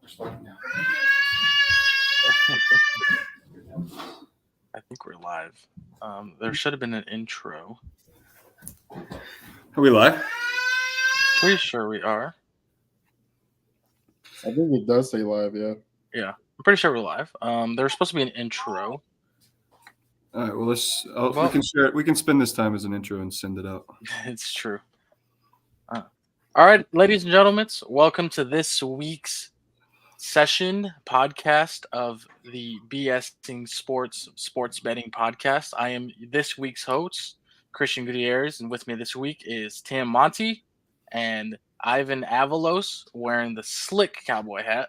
I think we're live. There should have been an intro. Are we live? Pretty sure we are. I think it does say live, yeah. Yeah, I'm pretty sure we're live. There's supposed to be an intro. All right. Well, we Well- can share it. We can spend this time as an intro and send it out. It's true. All right, ladies and gentlemen, welcome to this week's session podcast of the BSing Sports Betting Podcast. I am this week's host, Christian Gutierrez, and with me this week is Tim Monty and Ivan Avalos wearing the slick cowboy hat.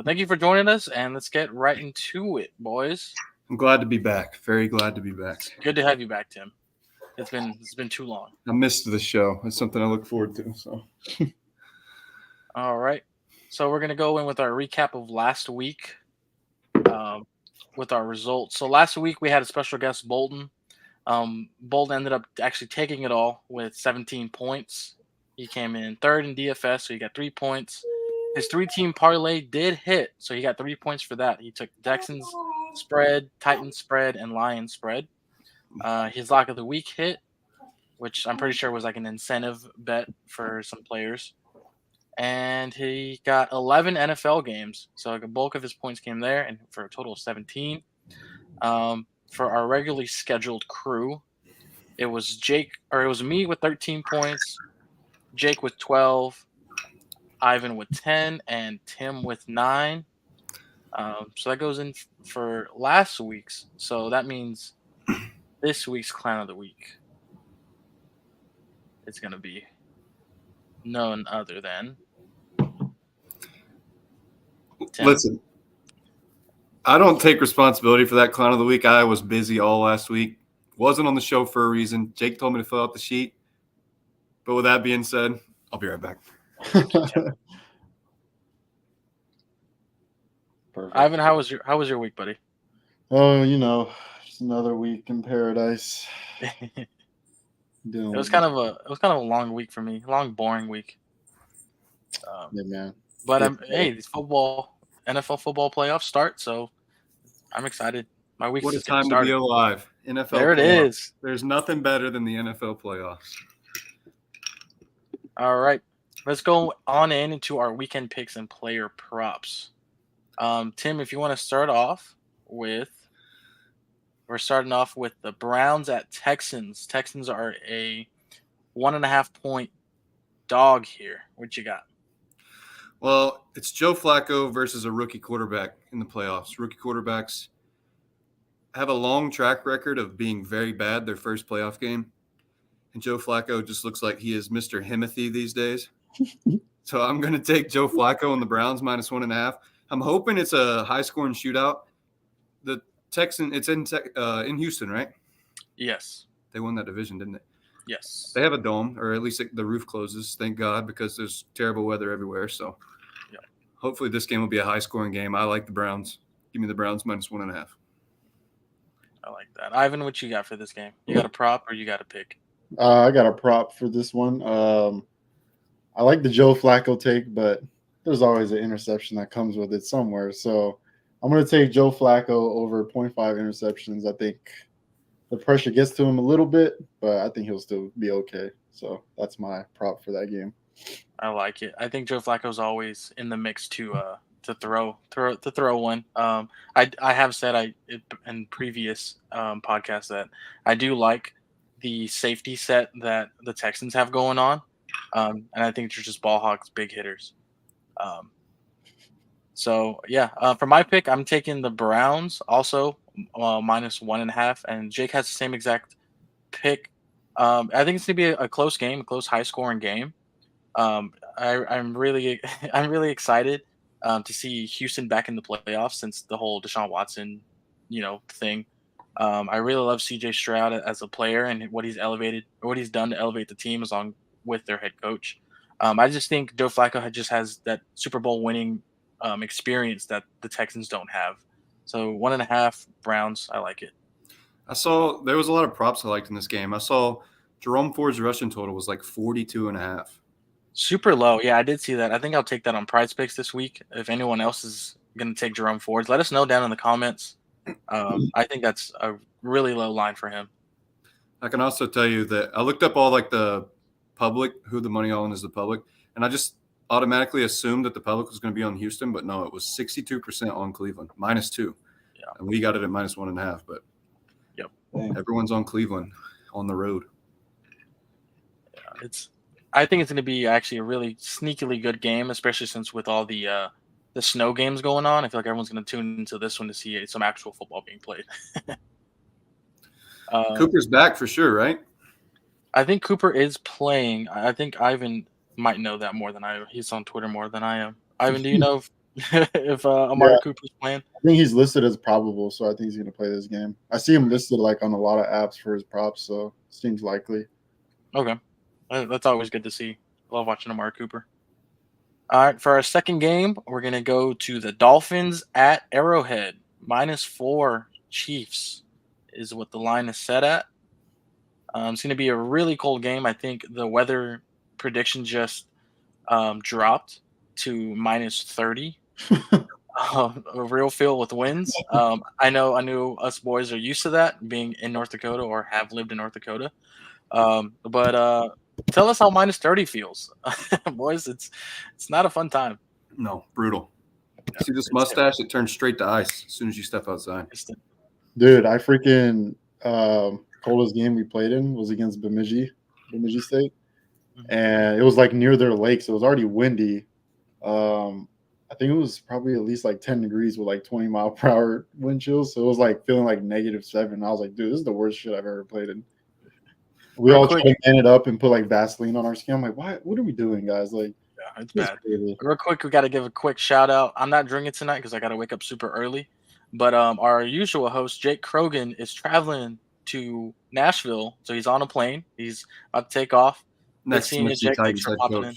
Thank you for joining us, and let's get right into it, boys. I'm glad to be back. Very glad to be back. Good to have you back, Tim. It's been too long. I missed the show. It's something I look forward to. So, All right. So we're going to go in with our recap of last week with our results. So last week we had a special guest, Bolton. Bolton ended up actually taking it all with 17 points. He came in third in DFS, so he got 3 points. His 3-team parlay did hit, so he got 3 points for that. He took Texans spread, Titans spread, and Lions spread. His lock of the week hit, which I'm pretty sure was like an incentive bet for some players. And he got 11 NFL games, so like a bulk of his points came there, and for a total of 17. For our regularly scheduled crew, it was me with 13 points, Jake with 12, Ivan with 10, and Tim with 9. So that goes in for last week's. So that means this week's Clown of the Week is going to be none other than Tim. Listen, I don't take responsibility for that Clown of the Week. I was busy all last week. Wasn't on the show for a reason. Jake told me to fill out the sheet. But with that being said, I'll be right back. Perfect. Ivan, how was your week, buddy? Oh, just another week in paradise. It was kind of a long week for me, long boring week. Yeah, man. But hey, these NFL football playoffs start, so I'm excited. My week's What a just getting time to be started. alive. NFL There it playoffs. is. There's nothing better than the NFL playoffs. All right, let's go on into our weekend picks and player props. Tim, if you want to start off with, we're starting off with the Browns at Texans. Texans are a 1.5 point dog here. What you got? Well, it's Joe Flacco versus a rookie quarterback in the playoffs. Rookie quarterbacks have a long track record of being very bad their first playoff game. And Joe Flacco just looks like he is Mr. Himothy these days. So I'm going to take Joe Flacco and the Browns minus 1.5. I'm hoping it's a high-scoring shootout. The Texan, it's in Houston, right? Yes. They won that division, didn't they? Yes. They have a dome, or at least the roof closes, thank God, because there's terrible weather everywhere. So hopefully this game will be a high-scoring game. I like the Browns. Give me the Browns minus 1.5. I like that. Ivan, what you got for this game? You got a prop or you got a pick? I got a prop for this one. I like the Joe Flacco take, but there's always an interception that comes with it somewhere. So I'm going to take Joe Flacco over 0.5 interceptions. I think the pressure gets to him a little bit, but I think he'll still be okay. So that's my prop for that game. I like it. I think Joe Flacco's always in the mix to throw one. I have said in previous podcasts that I do like the safety set that the Texans have going on, and I think they're just ball hawks, big hitters. For my pick, I'm taking the Browns also minus 1.5, and Jake has the same exact pick. I think it's gonna be a close game, a close, high-scoring game. I'm really excited to see Houston back in the playoffs since the whole Deshaun Watson, thing. I really love CJ Stroud as a player and what he's done to elevate the team along with their head coach. I just think Joe Flacco just has that Super Bowl winning experience that the Texans don't have. So 1.5 Browns, I like it. I saw there was a lot of props I liked in this game. I saw Jerome Ford's rushing total was like 42.5. Super low. Yeah, I did see that. I think I'll take that on Prize Picks this week. If anyone else is going to take Jerome Ford, let us know down in the comments. I think that's a really low line for him. I can also tell you that I looked up all like the public, who the money on is the public, and I just automatically assumed that the public was going to be on Houston, but no, it was 62% on Cleveland, -2. Yeah. And we got it at -1.5, but Yep. Everyone's on Cleveland on the road. Yeah, I think it's going to be actually a really sneakily good game, especially since with all the snow games going on. I feel like everyone's going to tune into this one to see some actual football being played. Cooper's back for sure, right? I think Cooper is playing. I think Ivan might know that more than I. He's on Twitter more than I am. Ivan, do you know if Amari Cooper's playing? I think he's listed as probable, so I think he's going to play this game. I see him listed like on a lot of apps for his props, so seems likely. Okay, that's always good to see. Love watching Amari Cooper. All right, for our second game, we're gonna go to the Dolphins at Arrowhead. -4 Chiefs is what the line is set at. It's going to be a really cold game. I think the weather prediction just dropped to -30. A real feel with winds. I knew us boys are used to that being in North Dakota or have lived in North Dakota. But tell us how -30 feels, boys. It's not a fun time. No, brutal. See this mustache? It turns straight to ice as soon as you step outside. Dude, I freaking coldest game we played in was against Bemidji State, and it was like near their lake, so it was already windy. I think it was probably at least like 10 degrees with like 20-mile-per-hour wind chills, so it was like feeling like -7. I was like, dude, this is the worst shit I've ever played in. We all tried to man it up and put like Vaseline on our skin. I'm like, what are we doing, guys? Like, yeah, it's bad. Real quick, we got to give a quick shout out. I'm not drinking tonight because I got to wake up super early. But our usual host, Jake Krogan, is traveling to Nashville. So he's on a plane. He's about to take off. Next to Jake, thanks for popping in.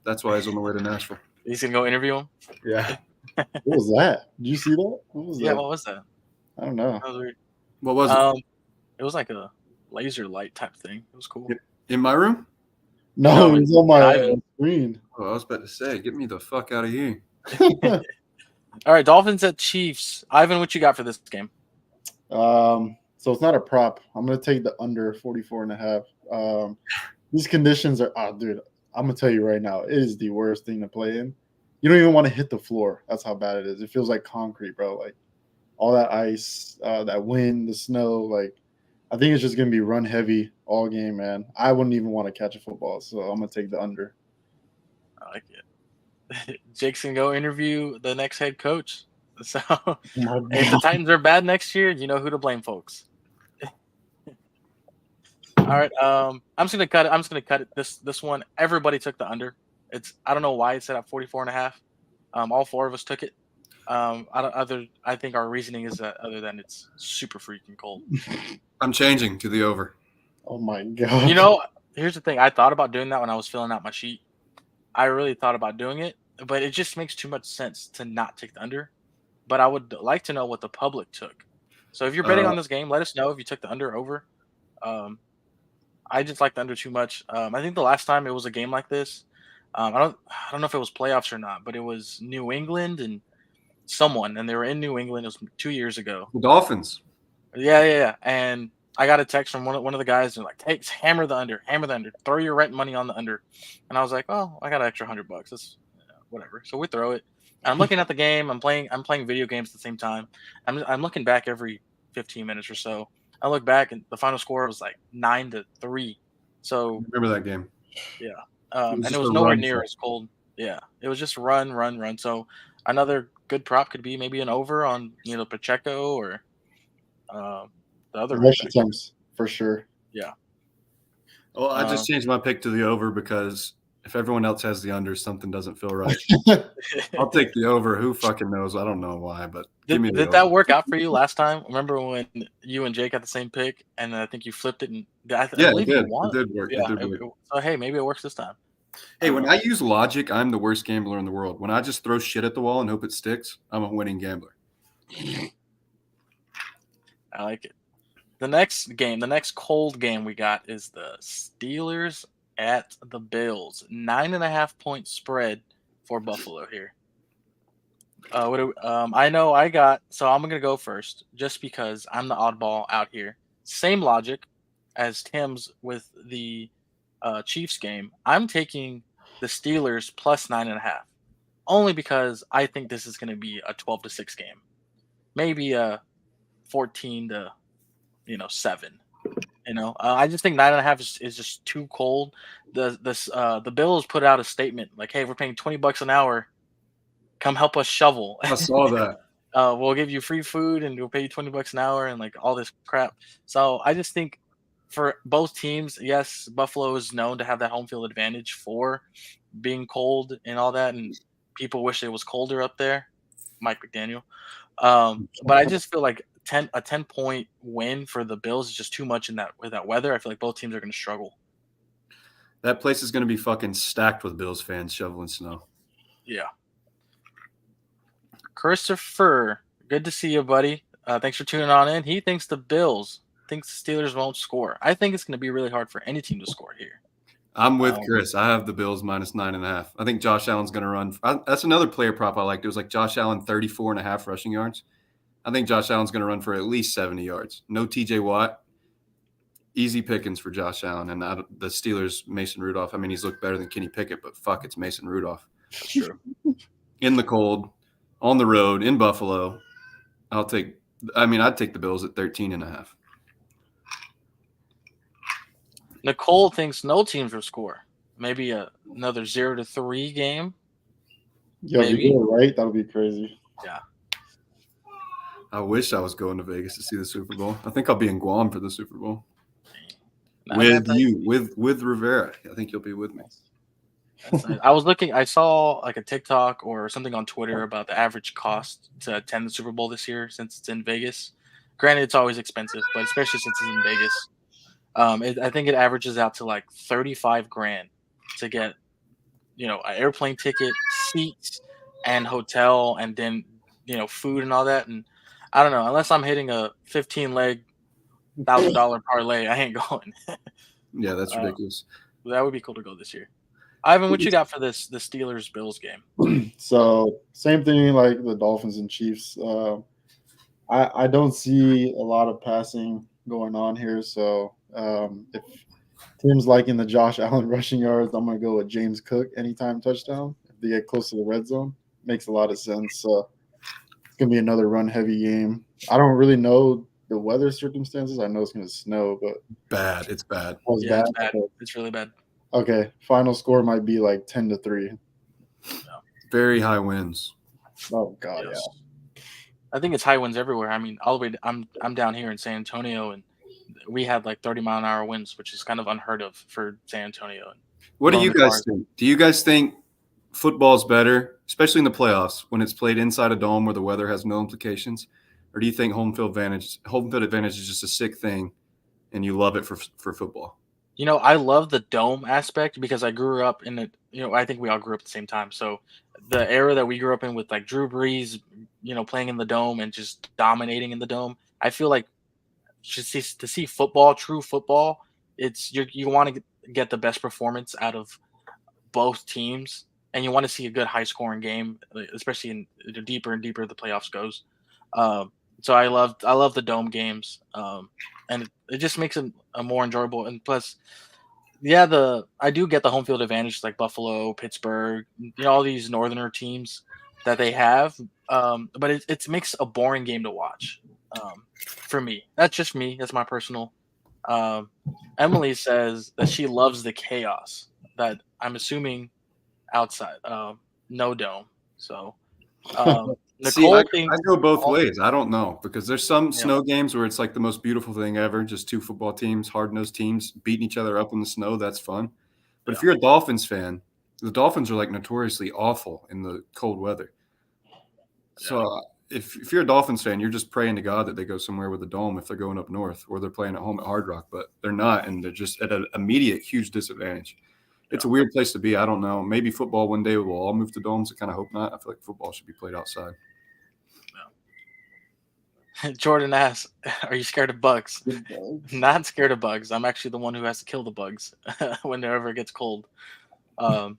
That's why he's on the way to Nashville. He's going to go interview him? Yeah. What was that? Did you see that? What was that? What was that? I don't know. That was weird. What was it? It was like a laser light type thing. It was cool. In my room? No, it was on my screen. Oh, I was about to say, get me the fuck out of here. All right, Dolphins at Chiefs. Ivan, what you got for this game? So it's not a prop. I'm going to take the under 44.5. These conditions are, dude, I'm going to tell you right now, it is the worst thing to play in. You don't even want to hit the floor. That's how bad it is. It feels like concrete, bro. Like all that ice, that wind, the snow. Like I think it's just going to be run heavy all game, man. I wouldn't even want to catch a football, so I'm going to take the under. I like it. Jake's going to go interview the next head coach. So if the Titans are bad next year, you know who to blame, folks. All right. I'm just gonna cut it. This one. Everybody took the under. I don't know why it's set at 44.5. All four of us took it. I think our reasoning is that other than it's super freaking cold. I'm changing to the over. Oh my god. You know, here's the thing. I thought about doing that when I was filling out my sheet. I really thought about doing it, but it just makes too much sense to not take the under. But I would like to know what the public took. So if you're betting on this game, let us know if you took the under or over. I just like the under too much. I think the last time it was a game like this, I don't know if it was playoffs or not, but it was New England and someone, and they were in New England. It was 2 years ago. The Dolphins. Yeah. And I got a text from one of the guys and like, hey, hammer the under, throw your rent money on the under. And I was like, oh, I got an extra $100. That's whatever. So we throw it. And I'm looking at the game. I'm playing video games at the same time. I'm looking back every 15 minutes or so. I look back and the final score was like 9-3. So remember that game? Yeah. And it was nowhere near as cold. Yeah. It was just run. So another good prop could be maybe an over on Pacheco or the other attempts for sure. Yeah. Well, I just changed my pick to the over because if everyone else has the under, something doesn't feel right. I'll take the over. Who fucking knows? I don't know why, but give me the over. Did that work out for you last time? Remember when you and Jake had the same pick, and I think you flipped it, and I believe you won. It did work. Yeah, so hey, maybe it works this time. Hey, when I use logic, I'm the worst gambler in the world. When I just throw shit at the wall and hope it sticks, I'm a winning gambler. I like it. The next cold game we got is the Steelers at the Bills. 9.5-point spread for Buffalo here. I know I got, so I'm gonna go first just because I'm the oddball out here. Same logic as Tim's with the Chiefs game. I'm taking the Steelers plus 9.5, only because I think this is gonna be a 12-6 game, maybe a 14 to 7. I just think 9.5 is just too cold. The Bills put out a statement like, "Hey, we're paying $20 an hour. Come help us shovel." I saw that. We'll give you free food and we'll pay you $20 an hour and like all this crap. So I just think for both teams, yes, Buffalo is known to have that home field advantage for being cold and all that, and people wish it was colder up there. Mike McDaniel. But I just feel like a 10-point win for the Bills is just too much in that with that weather. I feel like both teams are going to struggle. That place is going to be fucking stacked with Bills fans shoveling snow. Yeah. Christopher, good to see you, buddy. Thanks for tuning on in. He thinks the Steelers won't score. I think it's going to be really hard for any team to score here. I'm with Chris. I have the Bills minus 9.5. I think Josh Allen's going to run. That's another player prop I liked. It was like Josh Allen 34.5 rushing yards. I think Josh Allen's going to run for at least 70 yards. No TJ Watt. Easy pickings for Josh Allen. And the Steelers, Mason Rudolph. I mean, he's looked better than Kenny Pickett, but fuck, it's Mason Rudolph. That's true. In the cold, on the road, in Buffalo. I'd take the Bills at 13.5. Nicole thinks no teams will score. Maybe another 0-3 game. Yeah, if you go right, that would be crazy. Yeah. I wish I was going to Vegas to see the Super Bowl. I think I'll be in Guam for the Super Bowl. With Rivera. I think you'll be with me. That's nice. I was looking. I saw like a TikTok or something on Twitter about the average cost to attend the Super Bowl this year since it's in Vegas. Granted, it's always expensive, but especially since it's in Vegas, I think it averages out to like $35,000 to get, an airplane ticket, seats, and hotel, and then food and all that. And I don't know, unless I'm hitting a 15-leg $1,000 parlay, I ain't going. Yeah, that's ridiculous. That would be cool to go this year. Ivan, what you got for the Steelers-Bills game? So same thing like the Dolphins and Chiefs. I don't see a lot of passing going on here. So if Tim's liking the Josh Allen rushing yards, I'm going to go with James Cook anytime touchdown. If they get close to the red zone, makes a lot of sense. So it's going to be another run-heavy game. I don't really know the weather circumstances. I know it's going to snow, but bad. It's bad. It's bad. It's really bad. Okay, final score might be like 10-3. Very high winds. Oh God, yes. Yeah. I think it's high winds everywhere. I mean, all the way. I'm down here in San Antonio, and we had like 30-mile-an-hour winds, which is kind of unheard of for San Antonio. What do you guys think? Do you guys think football's better, especially in the playoffs, when it's played inside a dome where the weather has no implications, or do you think home field advantage is just a sick thing, and you love it for football? I love the dome aspect because I grew up in it. I think we all grew up at the same time. So the era that we grew up in with like Drew Brees, playing in the dome and just dominating in the dome, I feel like just to see football, true football, you want to get the best performance out of both teams, and you want to see a good high scoring game, especially in the deeper and deeper the playoffs goes. So I love the dome games, and it just makes it a more enjoyable. And plus, yeah, I do get the home field advantage like Buffalo, Pittsburgh, all these northerner teams that they have. But it makes a boring game to watch. For me, that's just me. That's my personal. Emily says that she loves the chaos. That I'm assuming outside, no dome. So. See, I go both ways. I don't know because there's some snow games where it's like the most beautiful thing ever. Just two football teams, hard-nosed teams beating each other up in the snow. That's fun. But if you're a Dolphins fan, the Dolphins are like notoriously awful in the cold weather. So if you're a Dolphins fan, you're just praying to God that they go somewhere with a dome if they're going up north or they're playing at home at Hard Rock. But they're not, and they're just at an immediate huge disadvantage. It's a weird place to be. I don't know. Maybe football one day will all move to domes. I kind of hope not. I feel like football should be played outside. Jordan asks, "Are you scared of bugs?" Good bugs. Not scared of bugs. I'm actually the one who has to kill the bugs whenever it gets cold. Um,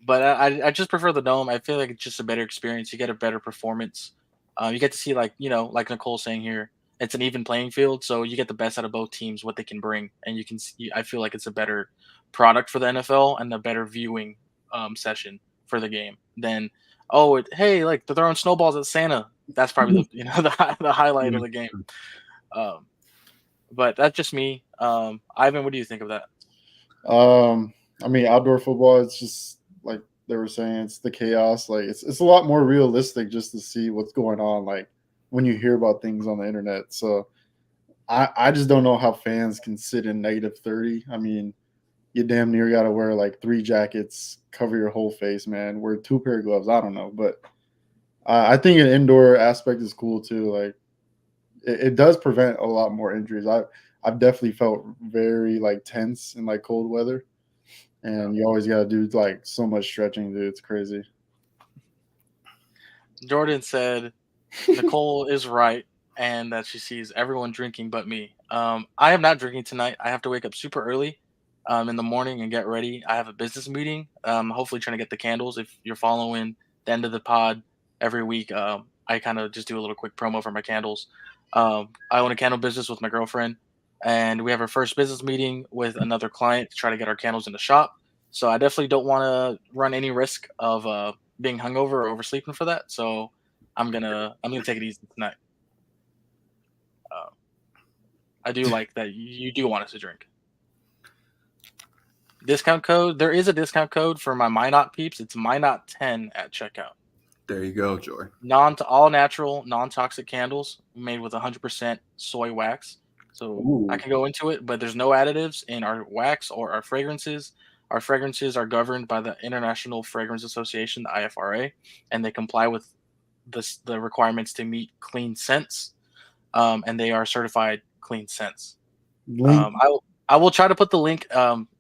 but I just prefer the dome. I feel like it's just a better experience. You get a better performance. You get to see like Nicole's saying here, it's an even playing field, so you get the best out of both teams, what they can bring, and you can see. I feel like it's a better product for the NFL and a better viewing session for the game than hey, like they're throwing snowballs at Santa. That's probably the highlight of the game. Um, but that's just me. Ivan, what do you think of that? I mean, outdoor football, it's just like they were saying, it's the chaos. Like it's a lot more realistic just to see what's going on. Like when you hear about things on the internet. So I just don't know how fans can sit in -30. I mean, you damn near got to wear like 3 jackets, cover your whole face, man. Wear 2 pair of gloves. I don't know, but I think an indoor aspect is cool too. Like it does prevent a lot more injuries. I've definitely felt very like tense in like cold weather, and you always got to do like so much stretching, dude. It's crazy. Jordan said Nicole is right and that she sees everyone drinking but me. I am not drinking tonight. I have to wake up super early in the morning and get ready. I have a business meeting. Hopefully trying to get the candles. If you're following the end of the pod every week, I kind of just do a little quick promo for my candles. I own a candle business with my girlfriend, and we have our first business meeting with another client to try to get our candles in the shop. So I definitely don't want to run any risk of being hungover or oversleeping for that. So I'm gonna take it easy tonight. Uh, I do like that you do want us to drink. Discount code. There is a discount code for my Minot peeps. It's Minot10 at checkout. There you go, Joy. All natural, non-toxic candles made with 100% soy wax. So Ooh. I can go into it, but there's no additives in our wax or our fragrances. Our fragrances are governed by the International Fragrance Association, the IFRA, and they comply with the requirements to meet clean scents, and they are certified clean scents. Link. I will try to put the link.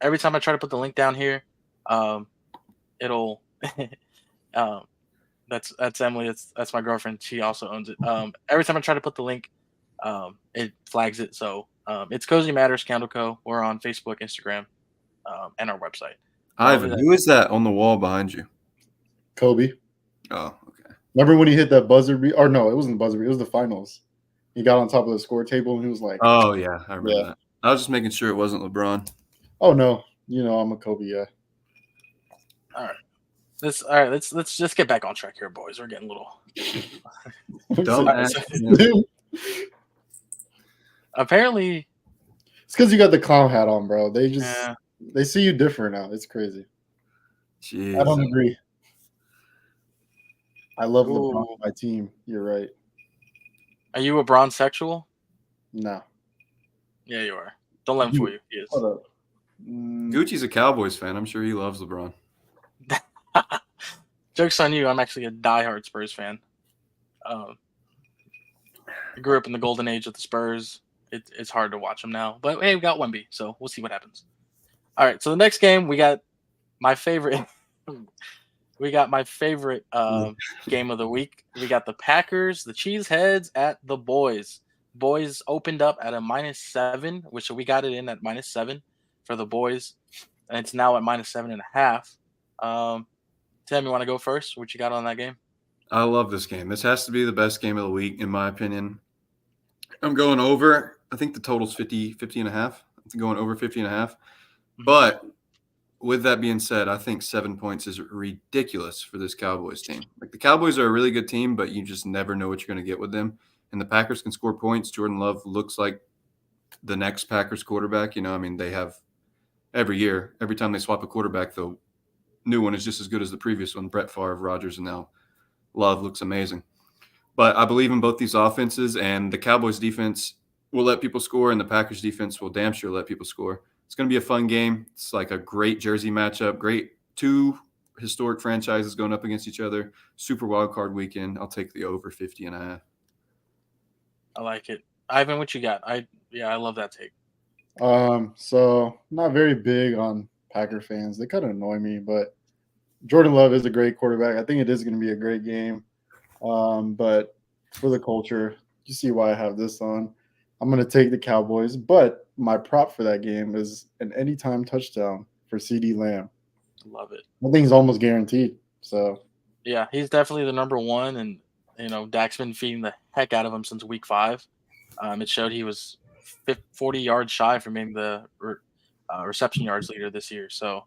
Every time I try to put the link down here, it'll. um, that's Emily. That's my girlfriend. She also owns it. Every time I try to put the link, it flags it. So it's Cozy Matters Candle Co. We're on Facebook, Instagram, and our website. Ivan, who is that on the wall behind you? Kobe. Oh, okay. Remember when he hit that buzzer beat? Or no, it wasn't the buzzer beat. It was the finals. He got on top of the score table and he was like, Oh yeah, I remember that. I was just making sure it wasn't LeBron. "Oh no, I'm a Kobe guy." All right. Let's just get back on track here, boys. We're getting a little. Apparently, it's because you got the clown hat on, bro. They just they see you different now. It's crazy. Jeez. I don't agree. I love LeBron, my team. You're right. Are you a bronze sexual? No. Yeah, you are. Don't let him fool you. He is. Hold up. Gucci's a Cowboys fan. I'm sure he loves LeBron. Joke's on you. I'm actually a diehard Spurs fan. I grew up in the golden age of the Spurs. It's hard to watch them now. But, hey, we got Wemby, so we'll see what happens. All right, so the next game, we got my favorite game of the week. We got the Packers, the Cheeseheads at the Boys. Boys opened up at a -7, which we got it in at -7 for the Boys, and it's now at -7.5. Tim, you want to go first? What you got on that game? I love this game. This has to be the best game of the week, in my opinion. I'm going over. I think the total's 50 and a half. I'm going over 50 and a half. But with that being said, I think 7 points is ridiculous for this Cowboys team. Like, the Cowboys are a really good team, but you just never know what you're going to get with them. And the Packers can score points. Jordan Love looks like the next Packers quarterback. I mean, they have every year, every time they swap a quarterback, the new one is just as good as the previous one. Brett Favre, Rodgers, and now Love looks amazing. But I believe in both these offenses, and the Cowboys defense will let people score, and the Packers defense will damn sure let people score. It's going to be a fun game. It's like a great jersey matchup. Great two historic franchises going up against each other. Super wild card weekend. I'll take the over 50 and a half. I like it. Ivan, what you got? I love that take. So not very big on Packer fans. They kind of annoy me, but Jordan Love is a great quarterback. I think it is going to be a great game. But for the culture, you see why I have this on. I'm going to take the Cowboys, but my prop for that game is an anytime touchdown for CD Lamb. Love it. I think it's almost guaranteed. So Yeah, he's definitely the number one, and Dak's been feeding the heck out of him since week 5. It showed he was 40 yards shy from being the reception yards leader this year. So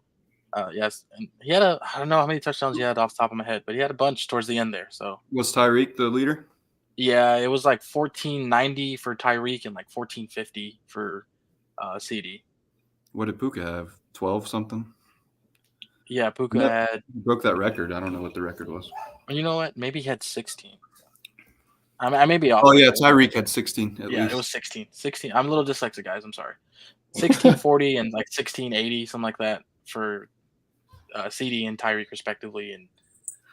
yes, and he had I don't know how many touchdowns he had off the top of my head, but he had a bunch towards the end there. So Was Tyreek the leader? yeah, it was like 1490 for Tyreek and like 1450 for CD. What did Puka have? 12 something? Yeah, Puka Yep. had. He broke that record. I don't know what the record was. You know what? Maybe he had 16. I may be off. Oh, by yeah. that. Tyreek had 16 at Yeah, least. it was 16. 16. I'm a little dyslexic, guys. I'm sorry. 1640 and like 1680, something like that for CD and Tyreek respectively, and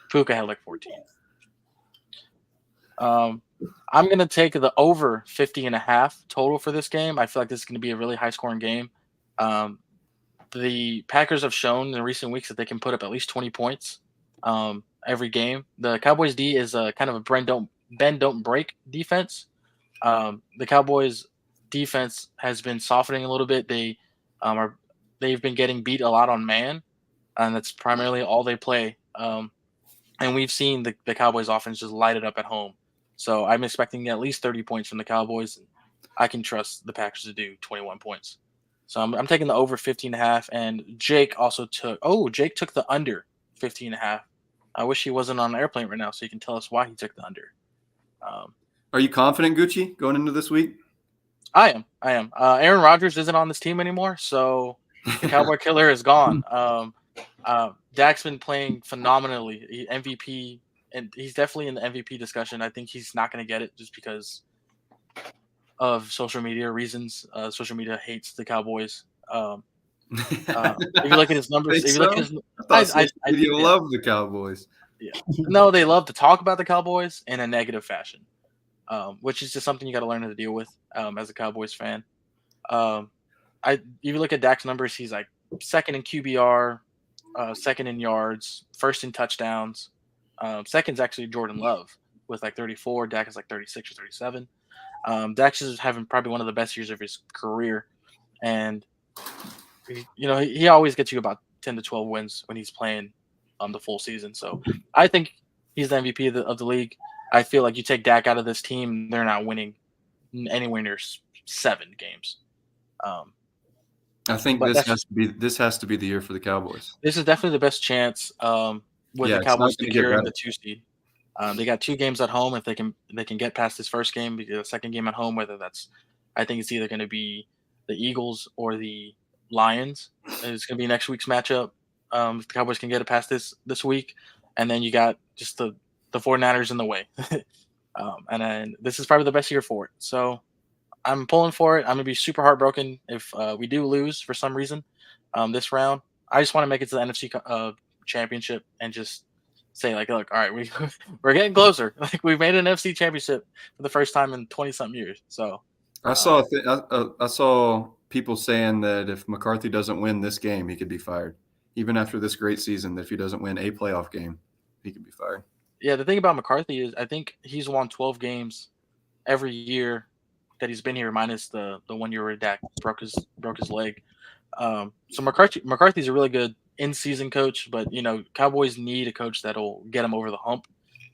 Puka had like 14. I'm gonna take the over 50.5 total for this game. I feel like this is gonna be a really high scoring game. The Packers have shown in recent weeks that they can put up at least 20 points every game. The Cowboys D is a kind of a bend don't break defense. The Cowboys defense has been softening a little bit. They've been getting beat a lot on man, and that's primarily all they play. And we've seen the Cowboys offense just light it up at home. So I'm expecting at least 30 points from the Cowboys. I can trust the Packers to do 21 points. So I'm taking the over 15.5. And Jake took the under 15.5. I wish he wasn't on an airplane right now so he can tell us why he took the under. Are you confident, Gucci, going into this week? I am. Aaron Rodgers isn't on this team anymore, so the Cowboy Killer is gone. Dak's been playing phenomenally. MVP, and he's definitely in the MVP discussion. I think he's not going to get it just because of social media reasons. Social media hates the Cowboys. If you look at his numbers, Think if you look so? at his, I thought you yeah. love the Cowboys. Yeah. No, they love to talk about the Cowboys in a negative fashion, which is just something you got to learn how to deal with as a Cowboys fan. If you look at Dak's numbers, he's like second in QBR, second in yards, first in touchdowns. Second's actually Jordan Love with like 34. Dak is like 36 or 37. Dak's is having probably one of the best years of his career, and he always gets you about 10 to 12 wins when he's playing the full season. So I think he's the MVP of the league. I feel like you take Dak out of this team, they're not winning anywhere near 7 games. I think this has to be the year for the Cowboys. This is definitely the best chance with the Cowboys securing the 2 seed. They got 2 games at home. If they can get past this first game, the second game at home, whether that's, I think it's either going to be the Eagles or the Lions. It's going to be next week's matchup. If the Cowboys can get it past this week, and then you got just the 49ers in the way. And then this is probably the best year for it. So I'm pulling for it. I'm gonna be super heartbroken if we do lose for some reason this round. I just want to make it to the NFC championship and just say like, look, all right, we're getting closer. Like we've made an NFC championship for the first time in 20-something years. So I saw people saying that if McCarthy doesn't win this game, he could be fired. Even after this great season, that if he doesn't win a playoff game, he could be fired. Yeah, the thing about McCarthy is I think he's won 12 games every year that he's been here, minus the 1 year where Dak broke his leg. So McCarthy's a really good in-season coach, but Cowboys need a coach that'll get them over the hump,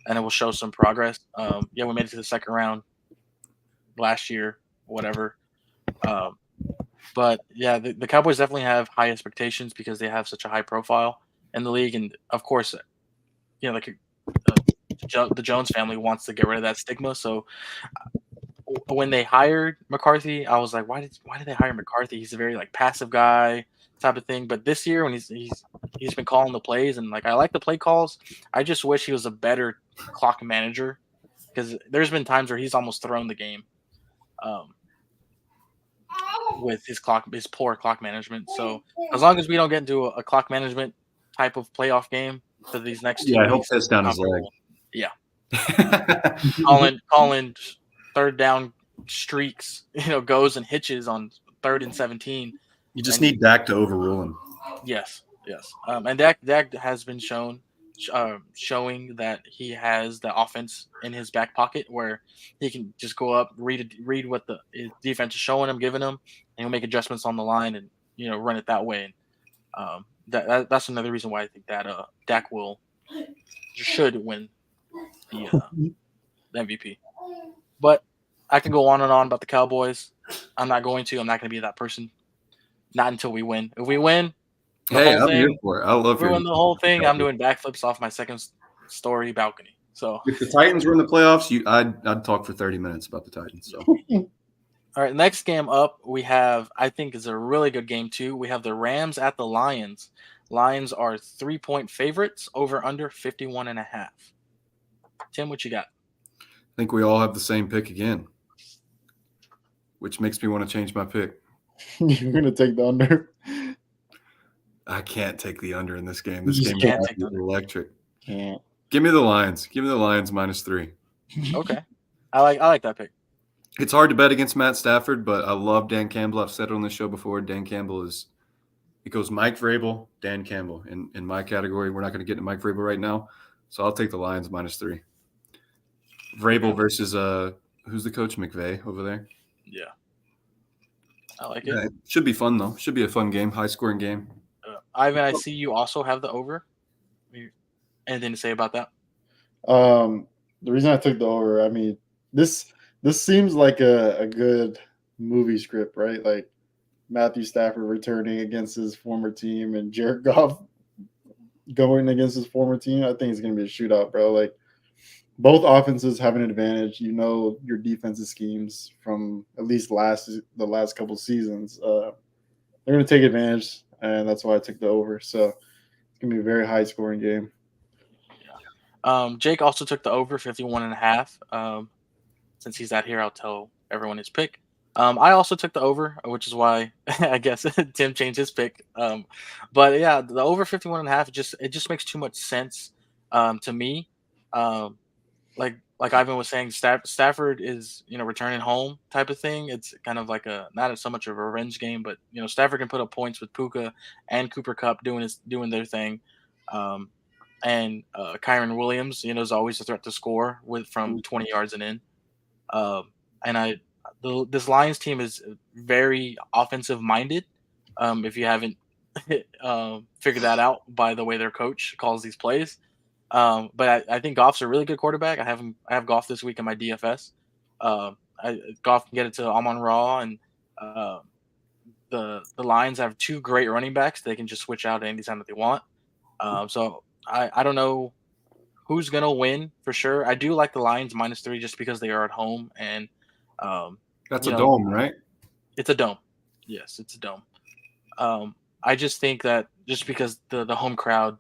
and it will show some progress. We made it to the second round last year, whatever. But yeah, the Cowboys definitely have high expectations because they have such a high profile in the league, and of course, the Jones family wants to get rid of that stigma. So when they hired McCarthy, I was like, why did they hire McCarthy? He's a very like passive guy type of thing. But this year when he's been calling the plays, and like I like the play calls. I just wish he was a better clock manager, because there's been times where he's almost thrown the game with his poor clock management. So as long as we don't get into a clock management type of playoff game for these next 2 weeks, he'll piss down his leg. Yeah. calling third down streaks, goes and hitches on 3rd and 17. You just need Dak to overrule him. Yes. And Dak has been shown showing that he has the offense in his back pocket where he can just go up, read what the defense is showing him, giving him, and he'll make adjustments on the line and run it that way. And that's another reason why I think that Dak should win the MVP. But I can go on and on about the Cowboys. I'm not going to. I'm not going to be that person. Not until we win. If we win the Hey, whole I'm here thing, for it. I love we hearing win the whole thing. I'm Cowboys. doing backflips off my second story balcony. So, If the Titans were in the playoffs, I'd talk for 30 minutes about the Titans. So all right, next game up, we have, I think is a really good game too. We have the Rams at the Lions. Lions are 3-point favorites, over under 51.5. Tim, what you got? I think we all have the same pick again, which makes me want to change my pick. You're gonna take the under. I can't take the under in this game. This You game can't is take the under. electric. Can't. Give me the Lions. Give me the Lions -3. Okay, I like that pick. It's hard to bet against Matt Stafford, but I love Dan Campbell. I've said it on this show before. Dan Campbell it goes Mike Vrabel, Dan Campbell in my category. We're not going to get into Mike Vrabel right now, so I'll take the Lions -3. Vrabel versus who's the coach? McVay over there. Yeah, I like Yeah, it. it should be fun though. Should be a fun game, high scoring game. Ivan, I see you also have the over. Anything to say about that? The reason I took the over, I mean, this seems like a good movie script, right? Like Matthew Stafford returning against his former team and Jared Goff going against his former team. I think it's gonna be a shootout, bro. Like both offenses have an advantage. You know your defensive schemes from at least the last couple seasons. They're gonna take advantage, and that's why I took the over. So it's gonna be a very high scoring game. Jake also took the over 51.5. Since he's not here, I'll tell everyone his pick. I also took the over, which is why I guess Tim changed his pick. But yeah, the over 51.5 just makes too much sense to me. Um, like Ivan was saying, Stafford is returning home type of thing. It's kind of like not so much of a revenge game, but Stafford can put up points with Puka and Cooper Cup doing their thing. And Kyron Williams, is always a threat to score from 20 yards and in. And this Lions team is very offensive minded. If you haven't figured that out by the way their coach calls these plays, but I think Goff's a really good quarterback. I have Goff this week in my DFS. Goff can get it to Amon-Ra, and the Lions have two great running backs. They can just switch out anytime that they want. So I don't know who's gonna win for sure. I do like the Lions -3 just because they are at home, and That's a dome, right? it's a dome. Yes, it's a dome. I just think that just because the home crowd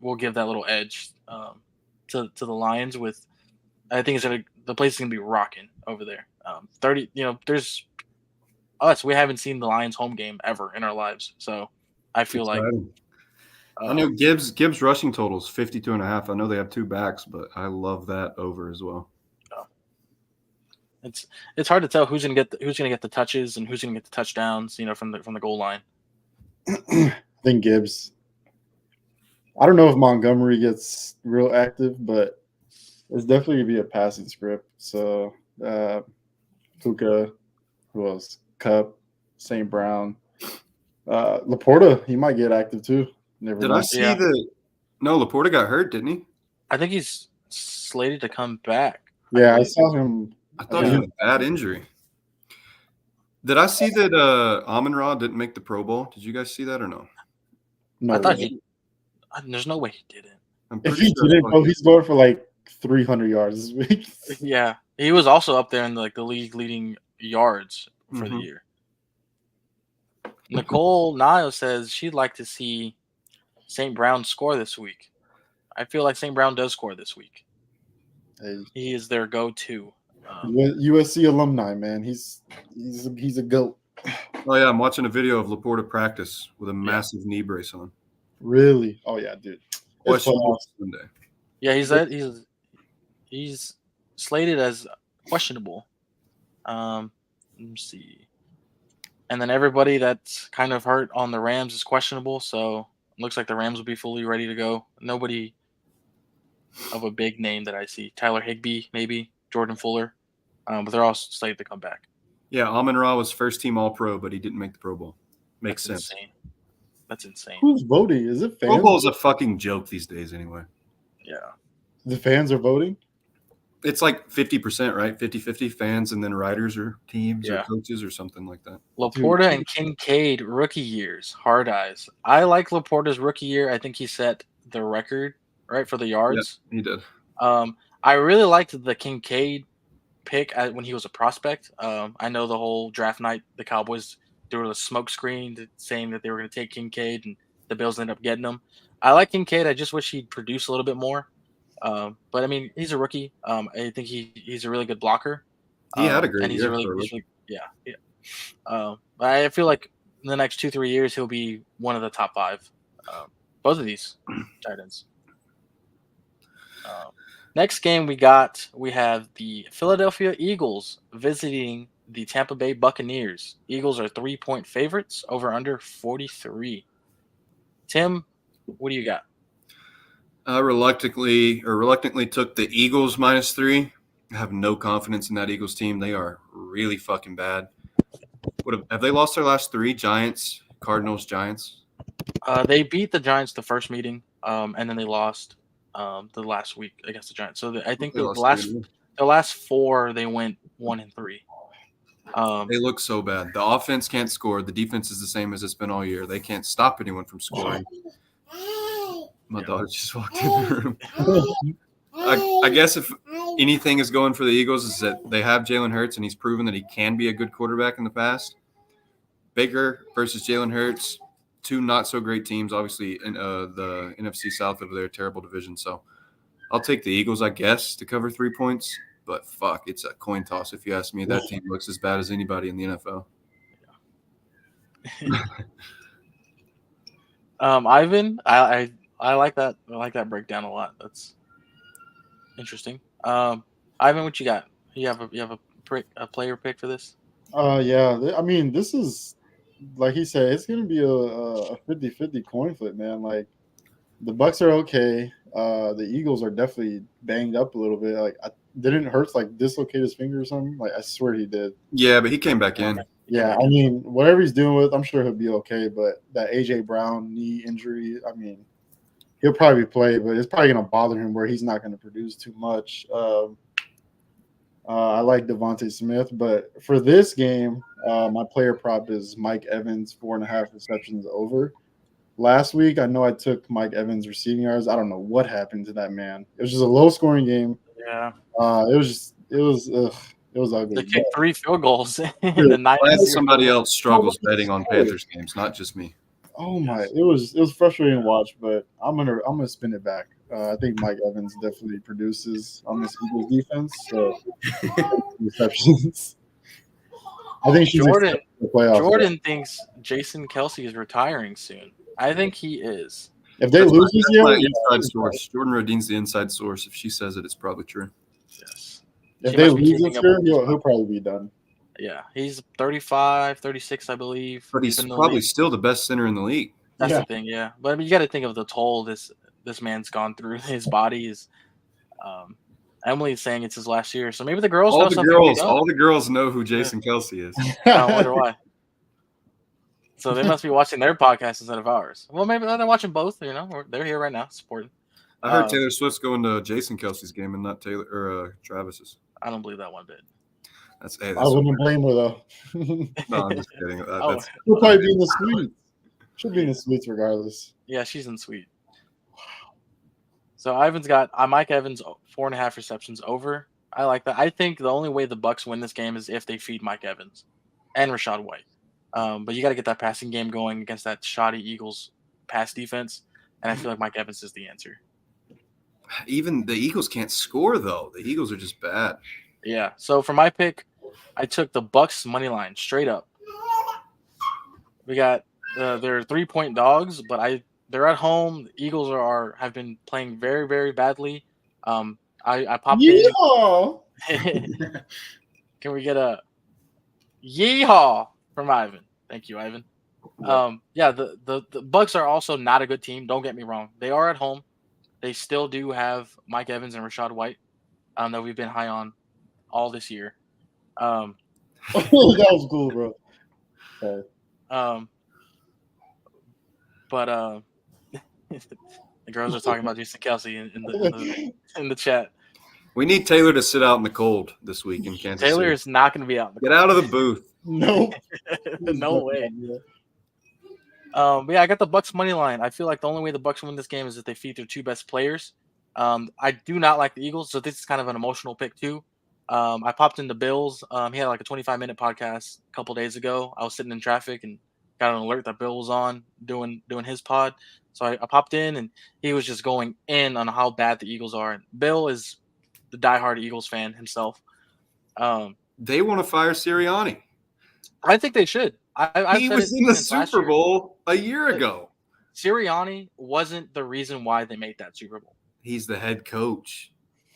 will give that little edge to the Lions. I think the place is gonna be rocking over there. 30, there's us. We haven't seen the Lions home game ever in our lives, so I feel like. I know Gibbs rushing totals 52.5. I know they have two backs, but I love that over as well. It's hard to tell who's gonna get the touches and who's gonna get the touchdowns, from the goal line. I think Gibbs. I don't know if Montgomery gets real active, but it's definitely gonna be a passing script. So Puka, who else? Cup, St. Brown, Laporta. He might get active too. Never Did know. I see that? No, Laporta got hurt, didn't he? I think he's slated to come back. Yeah, I saw him. I thought he had a bad injury. Did I see that Amon-Ra didn't make the Pro Bowl? Did you guys see that or no? No, I thought there's no way he didn't. I'm if pretty he sure didn't, bro, he's going for like 300 yards this week. Yeah, he was also up there in the league leading yards for the year. Nicole Niles says she'd like to see St. Brown score this week. I feel like St. Brown does score this week. Hey. He is their go-to. USC alumni, man. He's a goat. Oh yeah, I'm watching a video of Laporta practice with a massive knee brace on. Really? Oh yeah, dude. Questionable Sunday. Yeah, he's slated as questionable. Let me see. And then everybody that's kind of hurt on the Rams is questionable, so Looks like the Rams will be fully ready to go. Nobody of a big name that I see. Tyler Higbee, maybe Jordan Fuller, but they're all slated to come back. Yeah, Amon-Ra was first team All-Pro, but he didn't make the Pro Bowl. Makes That's sense. insane. That's insane. Who's voting? Is it Pro fans? Bowl is a fucking joke these days, anyway. Yeah. The fans are voting? It's like 50%, right? 50-50 fans and then writers or teams or Yeah. coaches or something like that. Laporta and Kincaid rookie years, hard eyes. I like Laporta's rookie year. I think he set the record, right, for the yards. Yeah, he did. I really liked the Kincaid pick when he was a prospect. I know the whole draft night, the Cowboys threw a smoke screen saying that they were going to take Kincaid, and the Bills ended up getting him. I like Kincaid. I just wish he'd produce a little bit more. But I mean, he's a rookie. I think he's a really good blocker. He had a great and he's year. a really yeah. But I feel like in the next 2-3 years he'll be one of the top 5. Both of these tight ends. Next game we have the Philadelphia Eagles visiting the Tampa Bay Buccaneers. Eagles are 3-point favorites, over under 43. Tim, what do you got? I reluctantly took the Eagles -3. I have no confidence in that Eagles team. They are really fucking bad. Have they lost their last 3? Giants, Cardinals, Giants? They beat the Giants the first meeting, and then they lost the last week against the Giants. So I think the last 4 they went 1-3. They look so bad. The offense can't score. The defense is the same as it's been all year. They can't stop anyone from scoring. My daughter just walked in the room. I guess if anything is going for the Eagles is that they have Jalen Hurts, and he's proven that he can be a good quarterback in the past. Baker versus Jalen Hurts, 2 not so great teams, obviously in the NFC South over there, terrible division. So I'll take the Eagles, I guess, to cover 3 points. But fuck, it's a coin toss if you ask me. That team looks as bad as anybody in the NFL. Ivan, I like that. I like that breakdown a lot. That's interesting. Ivan, what you got? You have a player pick for this? Yeah. I mean, this is like he said, it's gonna be a 50-50 coin flip, man. Like the Bucks are okay. The Eagles are definitely banged up a little bit. Like, didn't Hurts like dislocate his finger or something? Like, I swear he did. Yeah, but he came back in. Yeah, I mean, whatever he's doing with, I'm sure he'll be okay. But that AJ Brown knee injury, I mean, he'll probably play, but it's probably gonna bother him where he's not gonna produce too much. I like Devontae Smith, but for this game, my player prop is Mike Evans, 4.5 receptions over. Last week, I know I took Mike Evans receiving yards. I don't know what happened to that man. It was just a low-scoring game. Yeah. It was ugly. They kicked 3 field goals in the 9th. Glad somebody else struggles betting on Panthers games, not just me. Oh my! It was frustrating to watch, but I'm gonna spin it back. I think Mike Evans definitely produces on this Eagles defense. So receptions. I think Jordan thinks Jason Kelsey is retiring soon. I think he is. If they lose this year, inside source. Jordan Rodine's the inside source. If she says it, it's probably true. Yes. If they lose this year, he'll probably be done. Yeah, he's 35, 36, I believe. But he's probably still the best center in the league. That's the thing, yeah. But I mean, you got to think of the toll this man's gone through. His body is. Emily's saying it's his last year, so maybe the girls all the girls know who Jason Kelsey is. I wonder why. So they must be watching their podcast instead of ours. Well, maybe they're watching both. You know, they're here right now supporting. I heard Taylor Swift's going to Jason Kelsey's game and not Taylor or Travis's. I don't believe that one bit. I wouldn't blame her though. No, I'm just kidding. She'll probably be in the suites. She'll be in the suites regardless. Yeah, she's in suite. Wow. So Ivan's got Mike Evans 4.5 receptions over. I like that. I think the only way the Bucks win this game is if they feed Mike Evans and Rachaad White. But you got to get that passing game going against that shoddy Eagles pass defense, and I feel like Mike Evans is the answer. Even the Eagles can't score though. The Eagles are just bad. Yeah. So for my pick, I took the Bucks money line straight up. We got they're 3-point dogs, but they're at home. The Eagles have been playing very, very badly. I popped in. Can we get a yeehaw from Ivan? Thank you, Ivan. Yeah, the Bucks are also not a good team. Don't get me wrong. They are at home. They still do have Mike Evans and Rashad White, that we've been high on all this year. Um, That was cool, bro. Okay. um, but the girls are talking about Jason Kelsey in the chat. We need Taylor to sit out in the cold this week in Kansas Taylor City. is not going to be out. Get out of the booth. Nope. No way. But yeah, I got the Bucks money line. I feel like the only way the Bucks win this game is if they feed their two best players. I do not like the Eagles, so this is kind of an emotional pick too. I popped in the Bills. He had like a 25-minute podcast a couple days ago. I was sitting in traffic and got an alert that Bill was on doing his pod. So I popped in and he was just going in on how bad the Eagles are. And Bill is the diehard Eagles fan himself. They want to fire Sirianni. I think they should. I've He said was it in the since last Super year. Bowl a year ago. Sirianni wasn't the reason why they made that Super Bowl. He's the head coach.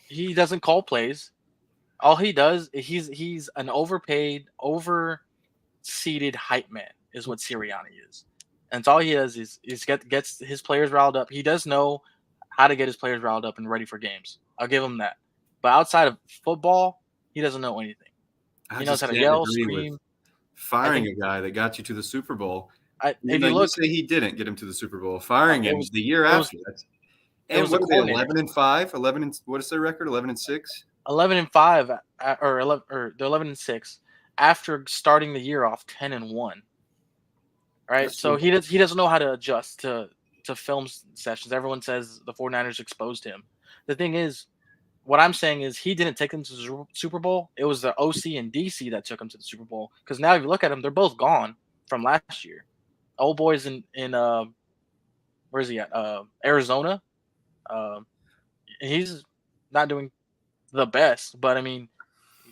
He doesn't call plays. All he does, he's an overpaid, overseated hype man is what Sirianni is. And it's all he does is gets his players riled up. He does know how to get his players riled up and ready for games. I'll give him that. But outside of football, he doesn't know anything. I He knows just how to can't yell, agree scream. with firing a guy that got you to the Super Bowl. If you You look, say he didn't get him to the Super Bowl. Firing him the year it was- after. it was what a are they? coordinator. 11-5. 11 and what is their record? 11-6. 11-5 or 11 or they're 11-6 after starting the year off 10-1. Right? That's So true. he doesn't know how to adjust to film sessions. Everyone says the 49ers exposed him. The thing is, what I'm saying is he didn't take them to the Super Bowl. It was the OC and DC that took him to the Super Bowl. Because now if you look at them, they're both gone from last year. Old boy's in where is he at? Arizona. He's not doing the best, but I mean,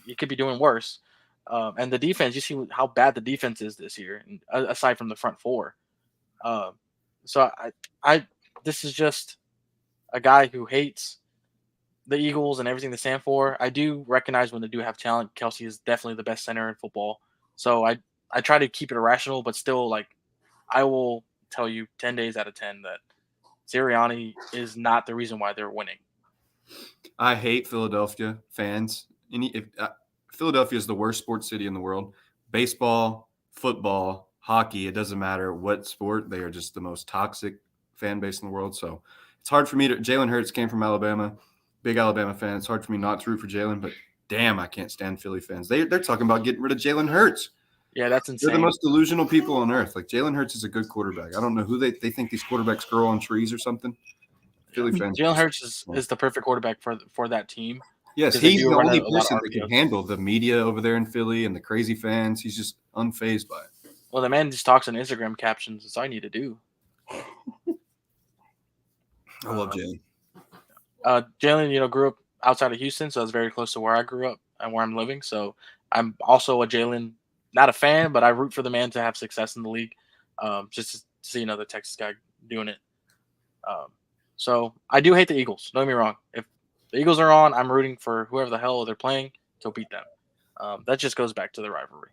he could be doing worse. And the defense, you see how bad the defense is this year, aside from the front four. So I this is just a guy who hates the Eagles and everything they stand for. I do recognize when they do have talent. Kelsey is definitely the best center in football. So I try to keep it irrational, but still, like, I will tell you 10 days out of 10 that Sirianni is not the reason why they're winning. I hate Philadelphia fans. Philadelphia is the worst sports city in the world. Baseball, football, hockey, it doesn't matter what sport. They are just the most toxic fan base in the world. So it's hard for me to – Jalen Hurts came from Alabama, big Alabama fan. It's hard for me not to root for Jalen, but damn, I can't stand Philly fans. They're talking about getting rid of Jalen Hurts. Yeah, that's insane. They're the most delusional people on earth. Like, Jalen Hurts is a good quarterback. I don't know who they think these quarterbacks grow on trees or something. Philly fans. Jalen Hurts is the perfect quarterback for that team. Yes, 'Cause they he's do the run only a lot of person that can RPOs. handle the media over there in Philly and the crazy fans. He's just unfazed by it. Well, the man just talks on Instagram captions. That's all I need to do. I love Jalen. Jalen, grew up outside of Houston, so it's very close to where I grew up and where I'm living. So I'm also a Jalen, not a fan, but I root for the man to have success in the league. Just to see another Texas guy doing it. So I do hate the Eagles. Don't get me wrong. If the Eagles are on, I'm rooting for whoever the hell they're playing to beat them. That just goes back to the rivalry.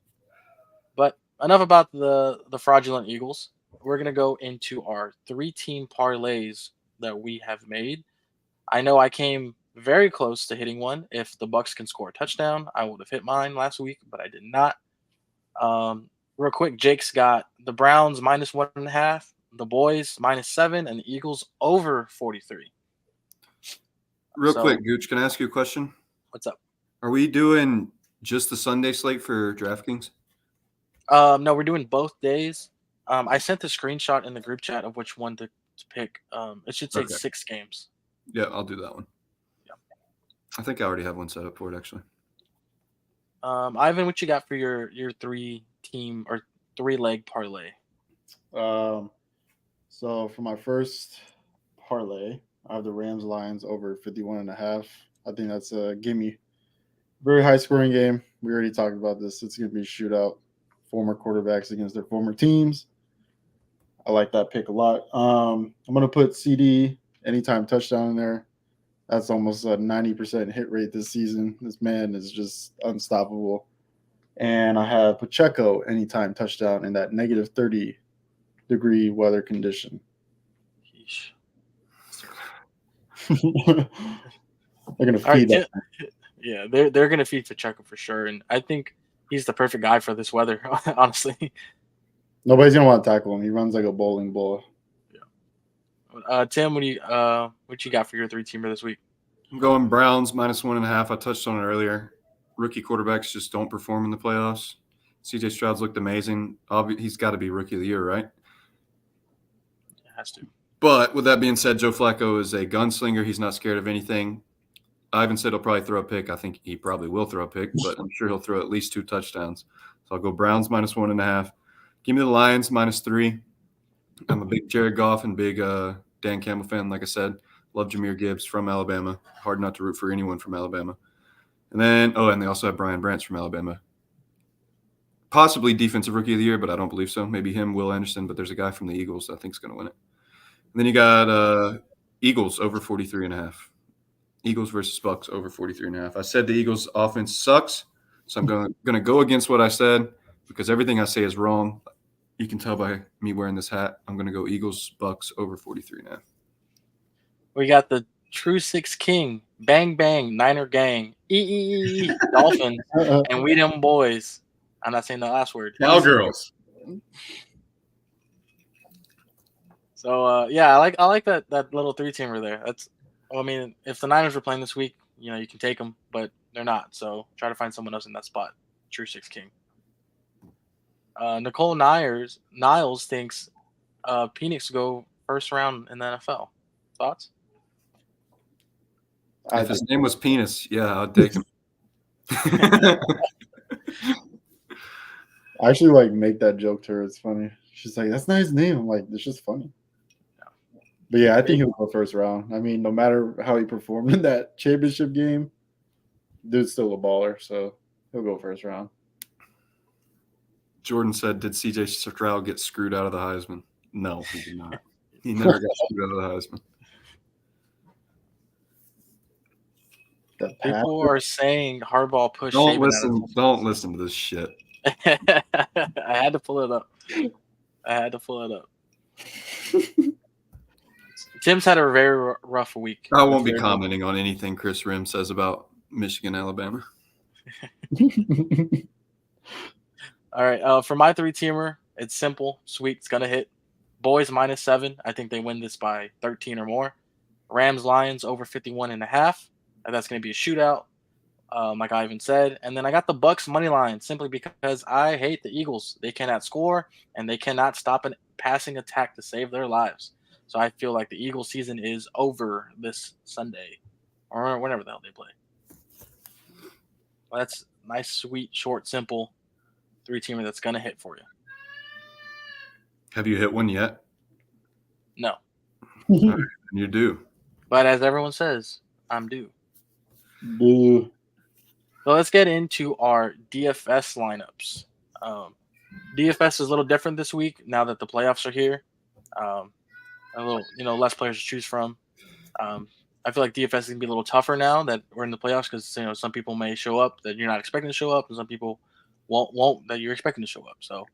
But enough about the fraudulent Eagles. We're going to go into our 3-team parlays that we have made. I know I came very close to hitting one. If the Bucks can score a touchdown, I would have hit mine last week, but I did not. Real quick, Jake's got the Browns -1.5, the boys -7, and the Eagles over 43. Real So- quick, Gooch, can I ask you a question? What's up? Are we doing just the Sunday slate for DraftKings? No, we're doing both days. I sent the screenshot in the group chat of which one to pick. It should say Okay. 6 games. Yeah, I'll do that one. Yeah. I think I already have one set up for it, actually. Ivan, what you got for your 3-team or 3-leg parlay? So for my first parlay, I have the Rams Lions over 51.5. I think that's a gimme. Very high scoring game. We already talked about this. It's going to be a shootout. Former quarterbacks against their former teams. I like that pick a lot. I'm going to put CD anytime touchdown in there. That's almost a 90% hit rate this season. This man is just unstoppable. And I have Pacheco anytime touchdown in that -30 degree weather condition. Yeesh. They're gonna All right, feed that. yeah, they're gonna feed Pacheco for sure, and I think he's the perfect guy for this weather. Honestly, Nobody's gonna want to tackle him. He runs like a bowling ball. Tim, what you got for your 3-teamer this week? I'm going Browns -1.5. I touched on it earlier. Rookie quarterbacks just don't perform in the playoffs. CJ Stroud's looked amazing. He's got to be rookie of the year, right? It has to. But with that being said, Joe Flacco is a gunslinger. He's not scared of anything. Ivan said he'll probably throw a pick. I think he probably will throw a pick, but I'm sure he'll throw at least 2 touchdowns. So I'll go Browns -1.5. Give me the Lions -3. I'm a big Jared Goff and big Dan Campbell fan, like I said. Love Jahmyr Gibbs from Alabama. Hard not to root for anyone from Alabama. And then, and they also have Brian Branch from Alabama. Possibly defensive rookie of the year, but I don't believe so. Maybe him, Will Anderson, but there's a guy from the Eagles I think is going to win it. And then you got Eagles over 43.5. Eagles versus Bucks over 43.5. I said the Eagles offense sucks, so I'm going to go against what I said because everything I say is wrong. You can tell by me wearing this hat. I'm going to go Eagles Bucks over 43.5. We got the True Six King, Bang Bang, Niner Gang, Dolphins, and we them boys. I'm not saying the last word. Cowgirls. So I like that little 3-teamer there. I mean, if the Niners were playing this week, you can take them, but they're not. So try to find someone else in that spot. True Six King. Nicole Niles thinks Penix go first round in the NFL. Thoughts? If his name was Penis, yeah, I'd take him. I actually make that joke to her. It's funny. She's like, "That's not his name." I'm like, "It's just funny." But yeah, I think he'll go first round. I mean, no matter how he performed in that championship game, dude's still a baller, so he'll go first round. Jordan said, "Did CJ Stroud get screwed out of the Heisman?" No, he did not. He never got screwed out of the Heisman. People are saying Harbaugh pushed. Don't listen to this shit. I had to pull it up. Tim's had a very rough week. I won't be commenting on anything Chris Rim says about Michigan, Alabama. All right. For my 3-teamer, it's simple, sweet. It's gonna hit. Boys -7. I think they win this by 13 or more. Rams Lions over 51.5. That's gonna be a shootout, like Ivan said. And then I got the Bucks money line simply because I hate the Eagles. They cannot score and they cannot stop a passing attack to save their lives. So I feel like the Eagles season is over this Sunday or whenever the hell they play. Well, that's nice, sweet, short, simple 3-teamer that's going to hit for you. Have you hit one yet? No. Right, you're due. But as everyone says, I'm due. Boo. So let's get into our DFS lineups. DFS is a little different this week now that the playoffs are here. A little, less players to choose from. I feel like DFS is gonna be a little tougher now that we're in the playoffs because some people may show up that you're not expecting to show up, and some people won't that you're expecting to show up. So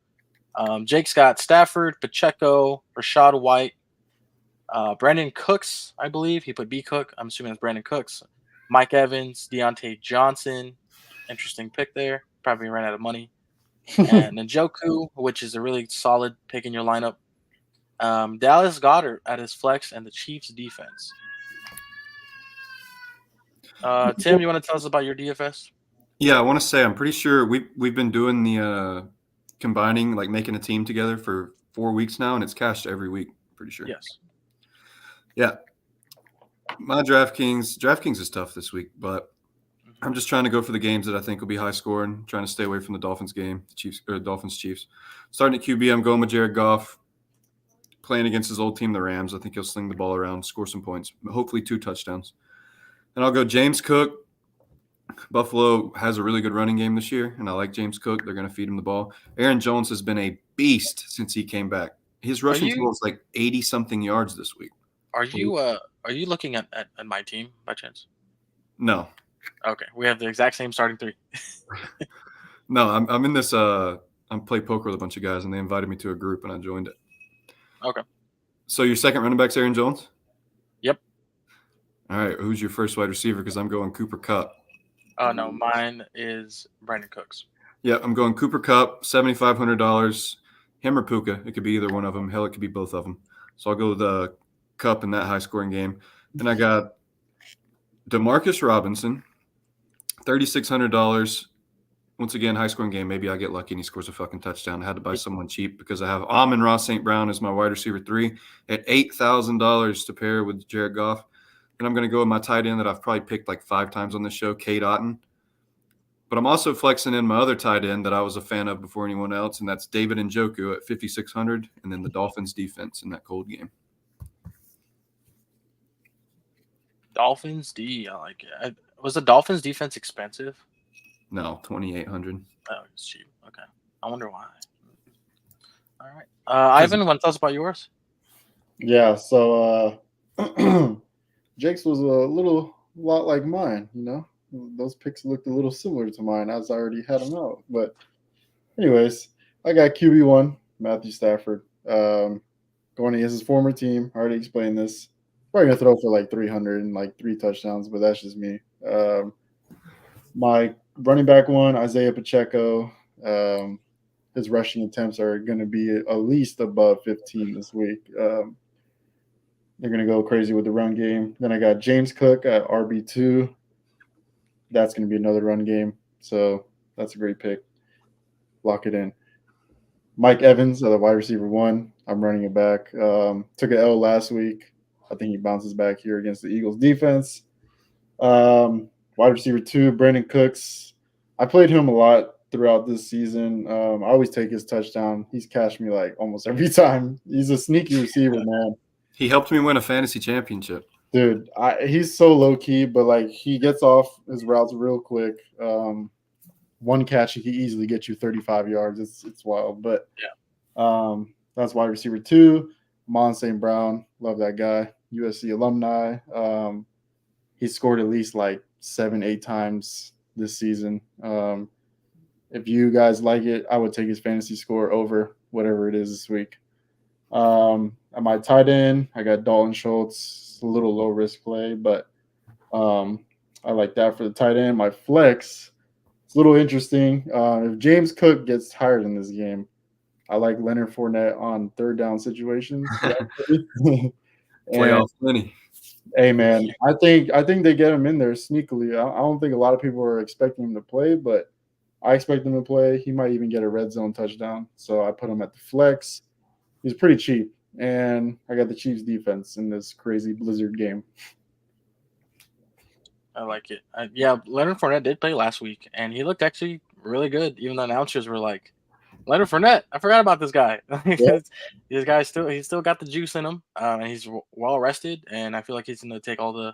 Jake's got Stafford, Pacheco, Rashad White, Brandon Cooks, I believe he put B Cook. I'm assuming that's Brandon Cooks. Mike Evans, Deontay Johnson, interesting pick there. Probably ran out of money. And Njoku, which is a really solid pick in your lineup. Dallas Goedert at his flex and the Chiefs defense. Tim, you want to tell us about your DFS? Yeah, I want to say I'm pretty sure we've been doing the combining, like making a team together for 4 weeks now, and it's cashed every week. Pretty sure. Yes. Yeah. My DraftKings is tough this week, but I'm just trying to go for the games that I think will be high scoring. Trying to stay away from the Dolphins game, Dolphins Chiefs. Starting at QB, I'm going with Jared Goff. Playing against his old team, the Rams. I think he'll sling the ball around, score some points, hopefully 2 touchdowns. And I'll go James Cook. Buffalo has a really good running game this year, and I like James Cook. They're going to feed him the ball. Aaron Jones has been a beast since he came back. His rushing total is like 80-something yards this week. Are you looking at my team by chance? No. Okay, we have the exact same starting 3. No, I'm in this. I'm play poker with a bunch of guys, and they invited me to a group, and I joined it. Okay. So your second running back's Aaron Jones? Yep. All right. Who's your first wide receiver? Because I'm going Cooper Kupp. No, mine is Brandon Cooks. Yeah, I'm going Cooper Kupp, $7,500. Him or Puka. It could be either one of them. Hell, it could be both of them. So I'll go with Kupp in that high-scoring game. Then I got Demarcus Robinson, $3,600. Once again, high-scoring game. Maybe I get lucky and he scores a fucking touchdown. I had to buy someone cheap because I have Amon-Ra St. Brown as my wide receiver 3 at $8,000 to pair with Jared Goff. And I'm going to go with my tight end that I've probably picked like 5 times on this show, Kate Otten. But I'm also flexing in my other tight end that I was a fan of before anyone else, and that's David Njoku at 5,600, and then the Dolphins defense in that cold game. Dolphins D. I like it. Was the Dolphins defense expensive? No, 2,800. Oh, it's cheap. Okay. I wonder why. All right. Ivan, want to tell us about yours? Yeah, so Jake's was a lot like mine, you know. Those picks looked a little similar to mine as I already had them out. But anyways, I got QB1, Matthew Stafford. Going against his former team. I already explained this. Probably gonna throw for like 300 and like 3 touchdowns, but that's just me. My running back one, Isaiah Pacheco. His rushing attempts are going to be at least above 15 this week. They're going to go crazy with the run game. Then I got James Cook at RB2. That's going to be another run game. So that's a great pick. Lock it in. Mike Evans at the wide receiver 1. I'm running it back. Took an L last week. I think he bounces back here against the Eagles defense. Wide receiver 2, Brandon Cooks. I played him a lot throughout this season. I always take his touchdown. He's cashed me like almost every time. He's a sneaky receiver, man. He helped me win a fantasy championship. Dude, he's so low key, but like he gets off his routes real quick. One catch, he can easily get you 35 yards. It's wild, but yeah. That's wide receiver 2, Mon St. Brown. Love that guy. USC alumni. He scored at least like 7-8 times this season. If you guys like it, I would take his fantasy score over whatever it is this week. At my tight end, I got Dalton Schultz. It's a little low risk play, but I like that for the tight end. My flex, it's a little interesting. If James Cook gets tired in this game, I like Leonard Fournette on third down situations. Playoff money. Hey man, I think they get him in there sneakily. I don't think a lot of people are expecting him to play, but I expect him to play. He might even get a red zone touchdown. So I put him at the flex. He's pretty cheap. And I got the Chiefs defense in this crazy Blizzard game. I like it. Yeah, Leonard Fournette did play last week, and he looked actually really good. Even the announcers were like, Leonard Fournette, I forgot about this guy. Yeah. This guy he's still got the juice in him, and he's well rested. And I feel like he's going to take all the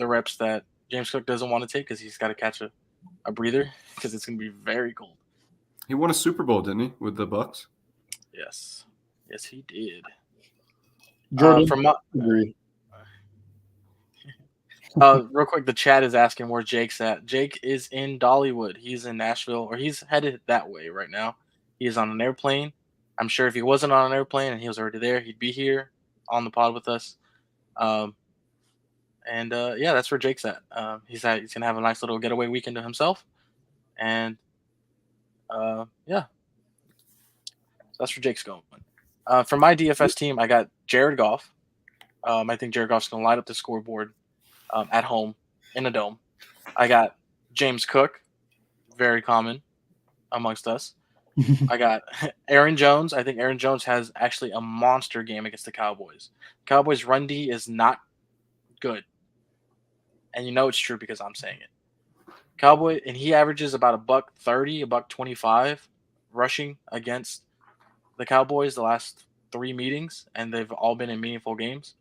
reps that James Cook doesn't want to take because he's got to catch a breather because it's going to be very cold. He won a Super Bowl, didn't he, with the Bucks? Yes, he did. Jordan, from my, agree. Real quick, the chat is asking where Jake's at. Jake is in Dollywood. He's in Nashville, or he's headed that way right now. He is on an airplane. I'm sure if he wasn't on an airplane and he was already there, he'd be here on the pod with us. Yeah, that's where Jake's at. He's gonna have a nice little getaway weekend to himself, and yeah, so that's where Jake's going. For my DFS team, I got Jared Goff. I think Jared Goff's gonna light up the scoreboard. At home in a dome. I got James Cook, very common amongst us. I got Aaron Jones. I think Aaron Jones has actually a monster game against the Cowboys. Cowboys' run D is not good. And you know it's true because I'm saying it. And he averages about $130, $125 rushing against the Cowboys the last 3 meetings, and they've all been in meaningful games.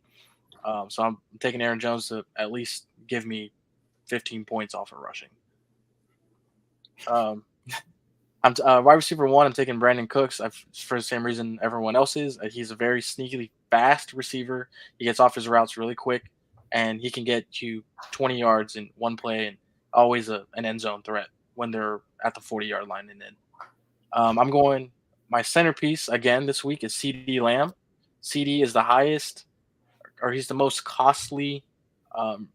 So I'm taking Aaron Jones to at least give me 15 points off of rushing. I'm wide receiver 1. I'm taking Brandon Cooks for the same reason everyone else is. He's a very sneakily fast receiver. He gets off his routes really quick, and he can get you 20 yards in one play and always an end zone threat when they're at the 40-yard line and in. I'm going – my centerpiece again this week is CeeDee Lamb. CD is the highest, or he's the most costly um,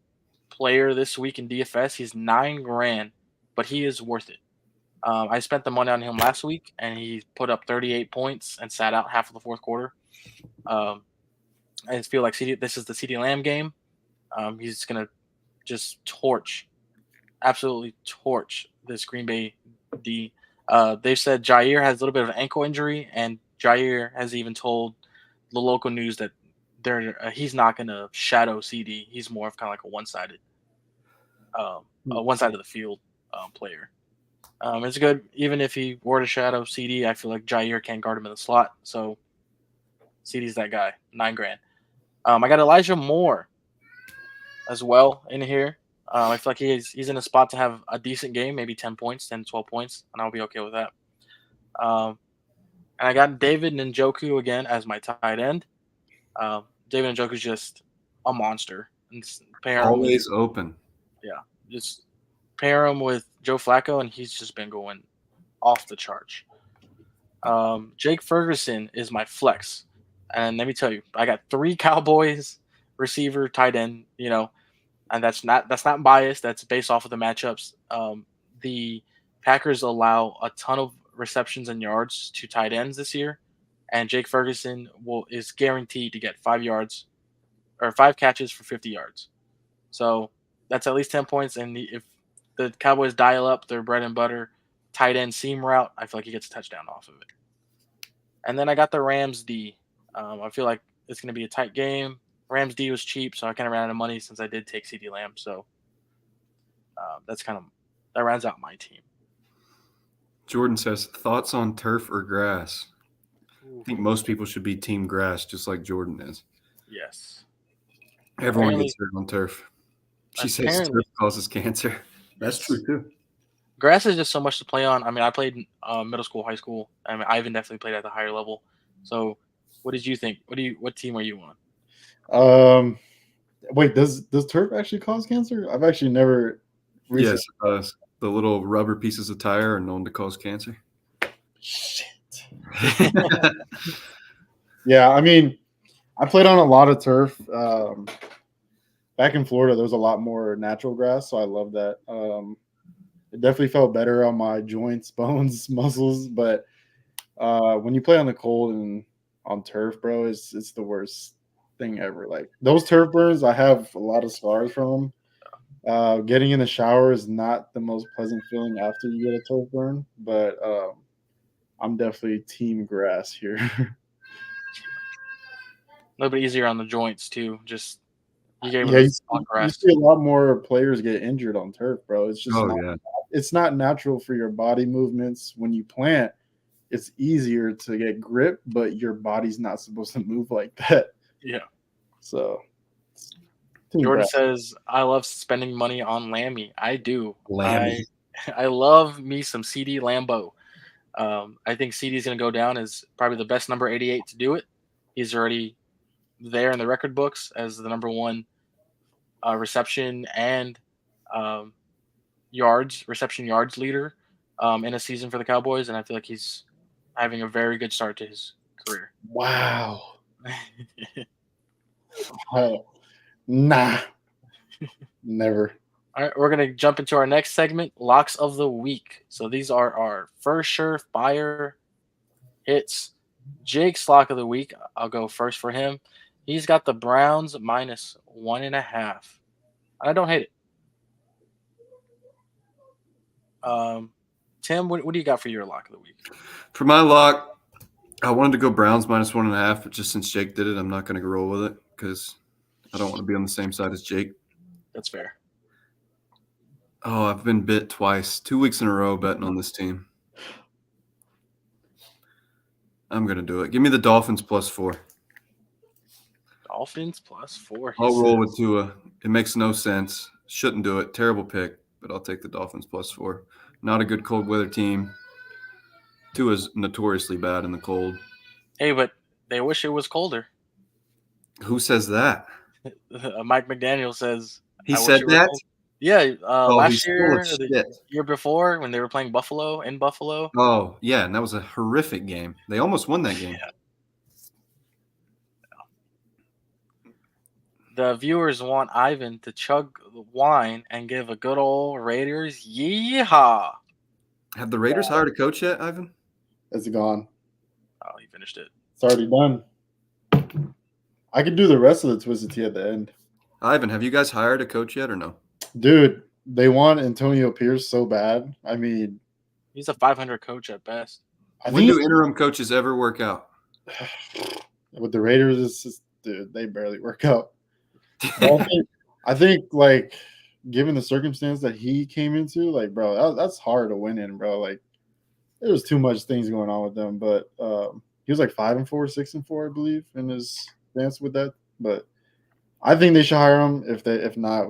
player this week in DFS. He's $9,000, but he is worth it. I spent the money on him last week, and he put up 38 points and sat out half of the fourth quarter. Um, I just feel like this is the CD Lamb game. He's gonna just absolutely torch this Green Bay D. They've said Jair has a little bit of an ankle injury, and Jair has even told the local news that he's not going to shadow CD. He's more of kind of like one side of the field player. It's good. Even if he were to shadow CD, I feel like Jair can't guard him in the slot. So CD's that guy, $9,000. I got Elijah Moore as well in here. I feel like he's in a spot to have a decent game, maybe 10 points, 10, 12 points, and I'll be okay with that. And I got David Njoku again as my tight end. David Njoku's just a monster. And Always open. Yeah, just pair him with Joe Flacco, and he's just been going off the charts. Jake Ferguson is my flex. And let me tell you, I got 3 Cowboys receiver, tight end, and that's not biased. That's based off of the matchups. The Packers allow a ton of receptions and yards to tight ends this year, and Jake Ferguson is guaranteed to get 5 yards or 5 catches for 50 yards. So that's at least 10 points. And if the Cowboys dial up their bread and butter tight end seam route, I feel like he gets a touchdown off of it. And then I got the Rams D. I feel like it's going to be a tight game. Rams D was cheap, so I kind of ran out of money since I did take CD Lamb. So that rounds out my team. Jordan says, thoughts on turf or grass? Ooh. I think most people should be team grass, just like Jordan is. Yes. Everyone gets hurt on turf. She says turf causes cancer. That's true, too. Grass is just so much to play on. I mean, I played middle school, high school. I mean, Ivan definitely played at the higher level. So what did you think? What team are you on? Wait, does turf actually cause cancer? I've actually never researched. Yes, it does. The little rubber pieces of tire are known to cause cancer. Shit. Yeah, I mean, I played on a lot of turf. Back in Florida, there was a lot more natural grass, so I love that. It definitely felt better on my joints, bones, muscles, but when you play on the cold and on turf, bro, it's the worst thing ever. Like those turf burns, I have a lot of scars from them. Getting in the shower is not the most pleasant feeling after you get a turf burn, but I'm definitely team grass here. A little bit easier on the joints too. Just you see a lot more players get injured on turf, bro. It's just it's not natural for your body movements. When you plant, it's easier to get grip, but your body's not supposed to move like that. Yeah. So Jordan says, I love spending money on Lammy. I do. Lammy. I love me some CD Lambo. I think CD is going to go down as probably the best number 88 to do it. He's already there in the record books as the number 1 reception and reception yards leader in a season for the Cowboys, and I feel like he's having a very good start to his career. Wow. Nah. Never. All right, we're going to jump into our next segment, Locks of the Week. So these are our first surefire hits. Jake's Lock of the Week, I'll go first for him. He's got the Browns -1.5. I don't hate it. Tim, what do you got for your Lock of the Week? For my lock, I wanted to go Browns -1.5, but just since Jake did it, I'm not going to roll with it because I don't want to be on the same side as Jake. That's fair. Oh, I've been bit twice, 2 weeks in a row betting on this team. I'm going to do it. Give me the Dolphins +4. Dolphins +4. I'll roll with Tua. It makes no sense. Shouldn't do it. Terrible pick, but I'll take the Dolphins +4. Not a good cold weather team. Tua's notoriously bad in the cold. Hey, but they wish it was colder. Who says that? Mike McDaniel says. He said that? Yeah, last year, the year before, when they were playing in Buffalo. Oh, yeah, and that was a horrific game. They almost won that game. The viewers want Ivan to chug the wine and give a good old Raiders yeehaw. Have the Raiders hired a coach yet, Ivan? It's gone. Oh, he finished it. It's already done. I could do the rest of the Twisted Tea at the end. Ivan, have you guys hired a coach yet or no? Dude, they want Antonio Pierce so bad. I mean, He's a 500 coach at best. I When think do interim coaches ever work out? with the Raiders, it's just, dude, they barely work out. But I think, like, given the circumstance that he came into, like, bro, that's hard to win in, bro. Like, there was too much things going on with them, but he was like 5-4, 6-4, I believe, in his dance with that. But I think they should hire him. If not,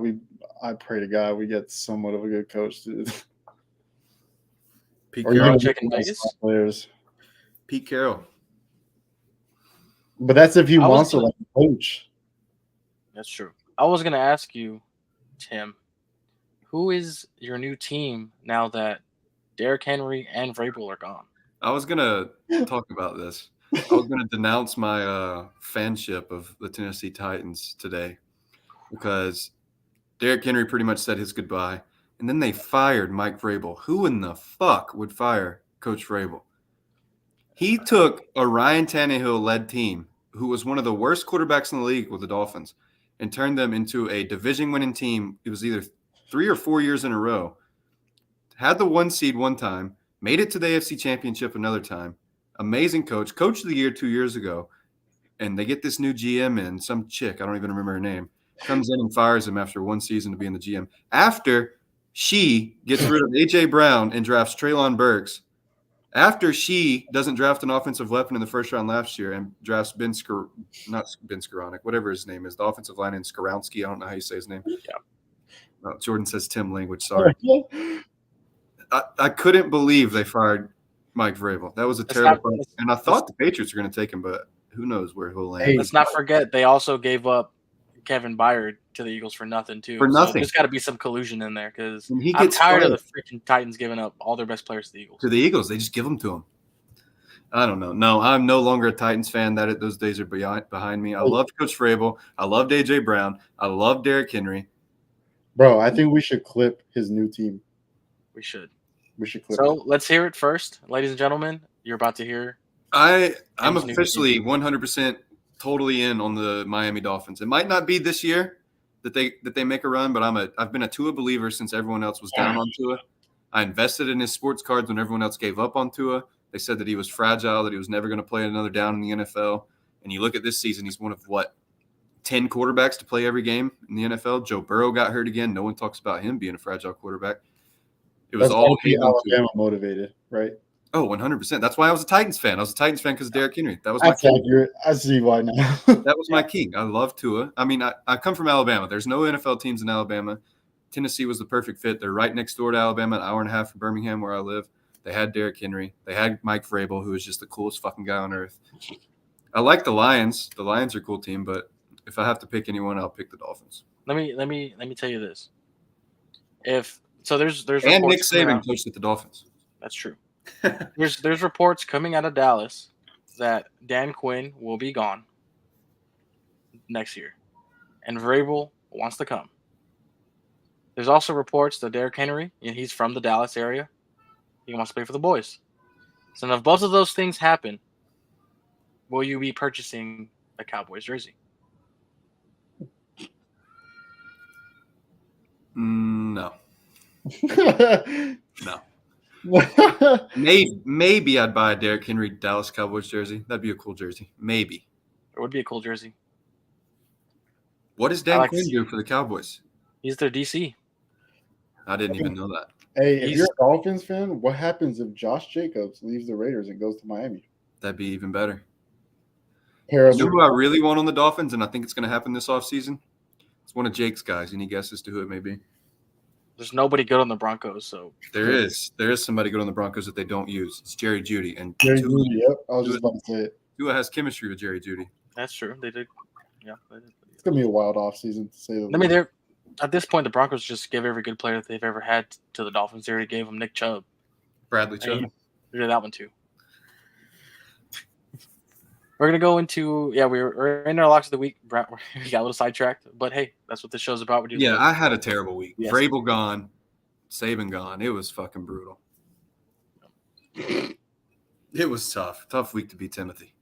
I pray to God we get somewhat of a good coach, dude. Pete Or Carroll. even checking Vegas? players. Pete Carroll. But that's if he I was wants to gonna- like coach. That's true. I was going to ask you, Tim, who is your new team now that Derrick Henry and Vrabel are gone? I was gonna talk about this. I was gonna denounce my fanship of the Tennessee Titans today because Derrick Henry pretty much said his goodbye, and then they fired Mike Vrabel. Who in the fuck would fire Coach Vrabel? He took a Ryan Tannehill-led team, who was one of the worst quarterbacks in the league with the Dolphins, and turned them into a division-winning team. It was either 3 or 4 years in a row. Had the 1 seed one time, made it to the AFC Championship another time. Amazing coach of the year 2 years ago. And they get this new GM in, some chick, I don't even remember her name, comes in and fires him after 1 season to be in the GM. After she gets rid of A.J. Brown and drafts Treylon Burks, after she doesn't draft an offensive weapon in the first round last year and drafts not Ben Skoranek, whatever his name is, the offensive line in Skoronski, I don't know how you say his name. Yeah. Oh, Jordan says Tim language, sorry. I couldn't believe they fired Mike Vrabel. That was a terrible part. And I thought the Patriots were going to take him, but who knows where he'll land. Hey, Let's not forget they also gave up Kevin Byard to the Eagles for nothing, too. For So nothing. there's got to be some collusion in there because When he I'm gets tired of fired the freaking Titans giving up all their best players to the Eagles. to the Eagles, they just give them to him. I don't know. No, I'm no longer a Titans fan. Those days are behind me. I loved Coach Vrabel. I loved A.J. Brown. I loved Derrick Henry. Bro, I think we should clip his new team. We should. We should clip So it. let's hear it first. Ladies and gentlemen, you're about to hear. I'm Tim's new officially team. 100% totally in on the Miami Dolphins. It might not be this year that they make a run, but I've been a Tua believer since everyone else was down on Tua. I invested in his sports cards when everyone else gave up on Tua. They said that he was fragile, that he was never going to play another down in the NFL. And you look at this season, he's one of 10 quarterbacks to play every game in the NFL. Joe Burrow got hurt again. No one talks about him being a fragile quarterback. It was That's all why Halo Alabama motivated, right? Oh, 100%. That's why I was a Titans fan. I was a Titans fan because of Derrick Henry. That was my That's king. accurate. I see why now. That was my king. I love Tua. I mean, I come from Alabama. There's no NFL teams in Alabama. Tennessee was the perfect fit. They're right next door to Alabama, an hour and a half from Birmingham, where I live. They had Derrick Henry. They had Mike Vrabel, who is just the coolest fucking guy on earth. I like the Lions. The Lions are a cool team, but if I have to pick anyone, I'll pick the Dolphins. Let me tell you this. There's And Nick reports coming Saban out- coached at the Dolphins. That's true. There's reports coming out of Dallas that Dan Quinn will be gone next year, and Vrabel wants to come. There's also reports that Derrick Henry, and he's from the Dallas area, he wants to play for the boys. So if both of those things happen, will you be purchasing a Cowboys jersey? No. No. Maybe I'd buy a Derrick Henry Dallas Cowboys jersey. That'd be a cool jersey. Maybe. It would be a cool jersey. What does I Dan like Quinn to do for the Cowboys? He's their DC. I didn't even know that. Hey, if He's- you're a Dolphins fan, what happens if Josh Jacobs leaves the Raiders and goes to Miami? That'd be even better. Pair You know who I really want on the Dolphins, and I think it's going to happen this offseason? It's one of Jake's guys. Any guesses to who it may be? There's nobody good on the Broncos, so There is somebody good on the Broncos that they don't use. It's Jerry Jeudy, and Jerry Tua, Jeudy, yep. I was just about to say it. Tua has chemistry with Jerry Jeudy. that's true. They did. Yeah, they did. It's gonna be a wild offseason to say the I mean, least. they're at this point the Broncos just give every good player that they've ever had to the Dolphins. They already gave them Nick Chubb. Bradley Chubb. They did that one too. We're gonna go into we're in our locks of the week. We got a little sidetracked, but hey, that's what this show's about. We do Yeah, I had a terrible week. Yes. Vrabel gone, Saban gone. It was fucking brutal. It was tough week to beat Timothy.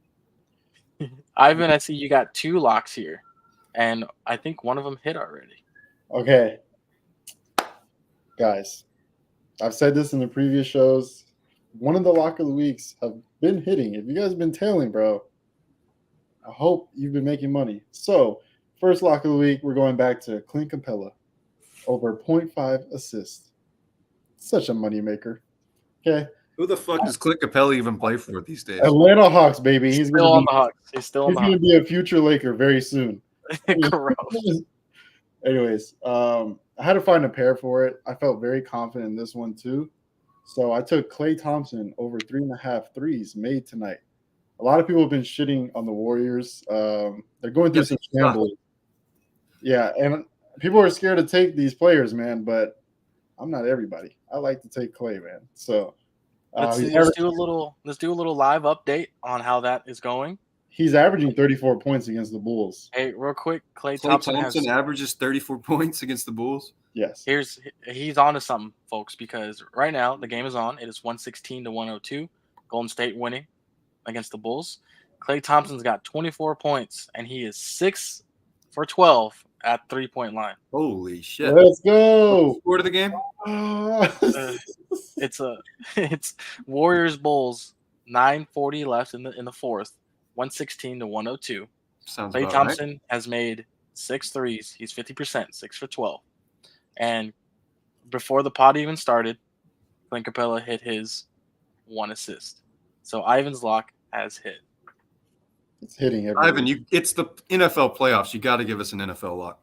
Ivan, I see you got 2 locks here, and I think one of them hit already. Okay, guys, I've said this in the previous shows. One of the lock of the weeks have been hitting. If you guys have been tailing, bro, I hope you've been making money. So, first lock of the week, we're going back to Clint Capella over 0.5 assists. Such a moneymaker. Okay. Who the fuck does Clint Capella even play for these days? Atlanta Hawks, baby. He's Still on the Hawks. He's still on He's the going to Hawks. be a future Laker very soon. Gross. Anyways, I had to find a pair for it. I felt very confident in this one too. So I took Klay Thompson over 3.5 threes made tonight. A lot of people have been shitting on the Warriors. They're going through some shambles. Yeah, and people are scared to take these players, man, but I'm not everybody. I like to take Klay, man. So let's do a little live update on how that is going. He's averaging 34 points against the Bulls. Hey, real quick, Klay Thompson averages 34 points against the Bulls. Yes. He's on to something, folks, because right now the game is on. It is 116 to 102. Golden State winning against the Bulls. Klay Thompson's got 24 points, and he is 6 for 12 at 3-point line. Holy shit! Let's go. Score of the game. It's Warriors Bulls. 9:40 left in the fourth. 116 to 102. Sounds Klay about Thompson right. has made 6 threes. He's 50%, 6 for 12. And before the pod even started, Clint Capella hit his 1 assist. So Ivan's lock has hit. It's hitting every Ivan, week. it's the NFL playoffs. You got to give us an NFL lock.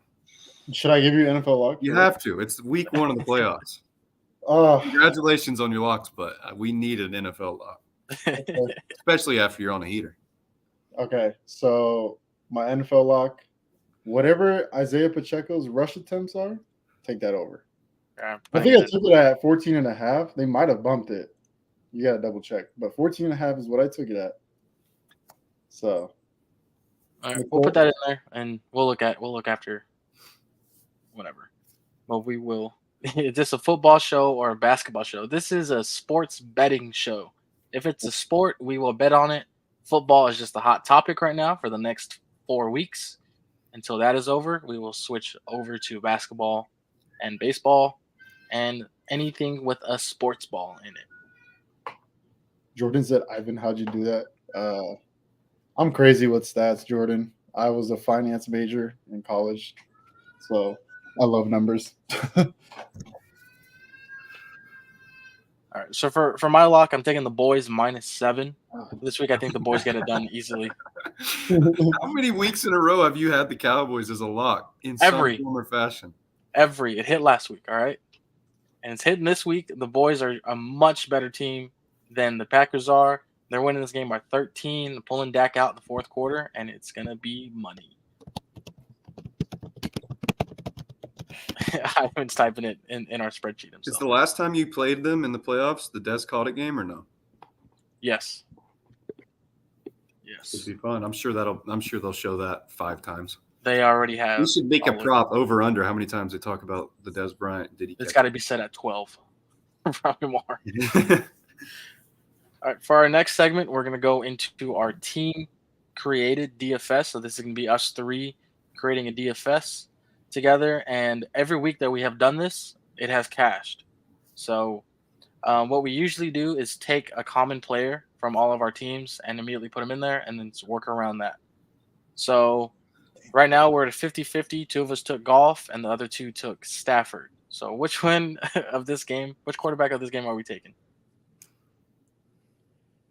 Should I give you an NFL lock? You have to. It's week 1 of the playoffs. Congratulations on your locks, but we need an NFL lock, especially after you're on a heater. Okay, so my NFL lock, whatever Isaiah Pacheco's rush attempts are, take that over. Yeah, I think I took it at 14.5. They might have bumped it. You got to double check. But 14.5 is what I took it at. So. All right, we'll put that in there, and we'll look after whatever. But we will. Is this a football show or a basketball show? This is a sports betting show. If it's a sport, we will bet on it. Football is just a hot topic right now for the next 4 weeks. Until that is over, we will switch over to basketball and baseball and anything with a sports ball in it. Jordan said, Ivan, how'd you do that? I'm crazy with stats, Jordan. I was a finance major in college, so I love numbers. All right, so for my lock, I'm taking the boys -7. This week, I think the boys get it done easily. How many weeks in a row have you had the Cowboys as a lock in some form or fashion? It hit last week, all right? And it's hitting this week. The boys are a much better team than the Packers are. They're winning this game by 13, pulling Dak out in the fourth quarter, and it's going to be money. Ivan's typing it in our spreadsheet himself. Is the last time you played them in the playoffs the Des caught it game or no? Yes. It'd be fun. I'm sure they'll show that 5 times. They already have. We should make a prop over under how many times they talk about the Des Bryant. It's got to be set at 12. Probably more. All right. For our next segment, we're going to go into our team created DFS. So this is going to be us 3 creating a DFS together. And every week that we have done this, it has cashed. So what we usually do is take a common player from all of our teams and immediately put them in there and then work around that. So right now we're at a 50-50. 2 of us took Golf and the other 2 took Stafford. So which quarterback of this game are we taking?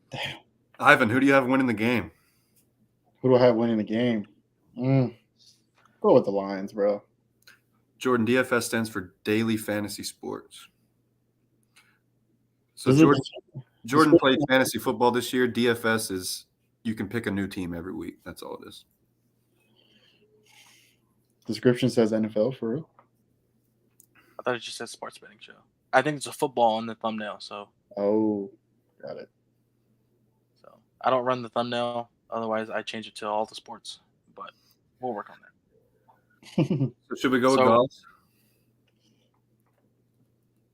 Damn. Ivan, who do you have winning the game? Who do I have winning the game? Go with the Lions, bro. Jordan, DFS stands for Daily Fantasy Sports. So Jordan played fantasy football this year. DFS is you can pick a new team every week. That's all it is. Description says NFL for real. I thought it just said sports betting show. I think it's a football in the thumbnail. So. Oh, got it. So I don't run the thumbnail. Otherwise, I change it to all the sports. But we'll work on that. So should we go with So- golf?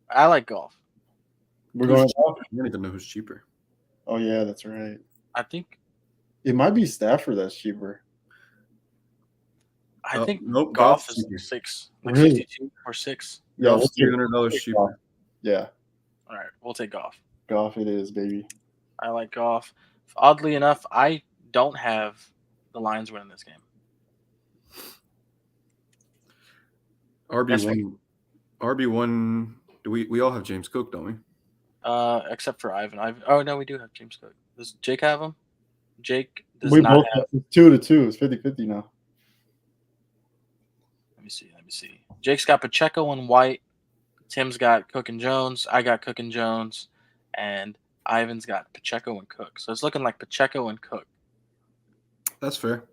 I like golf. We're going off. I don't even know who's cheaper. Oh yeah, that's right. I think It might be Stafford that's cheaper. I think nope, golf golf's is cheaper. 6, like Really? 52 or 6. Yeah, Golf's take- $300 take cheaper. golf. Yeah, All right, we'll take golf. golf it is, baby. I like golf. Oddly enough, I don't have the Lions winning this game. RB1. Do we all have James Cook, don't we? Except for Ivan. Oh no, we do have James Cook. Does Jake have him? Jake does We not both have. have 2-2. It's 50-50 now. Let me see. Jake's got Pacheco and White. Tim's got Cook and Jones. I got Cook and Jones, and Ivan's got Pacheco and Cook. So it's looking like Pacheco and Cook. That's fair.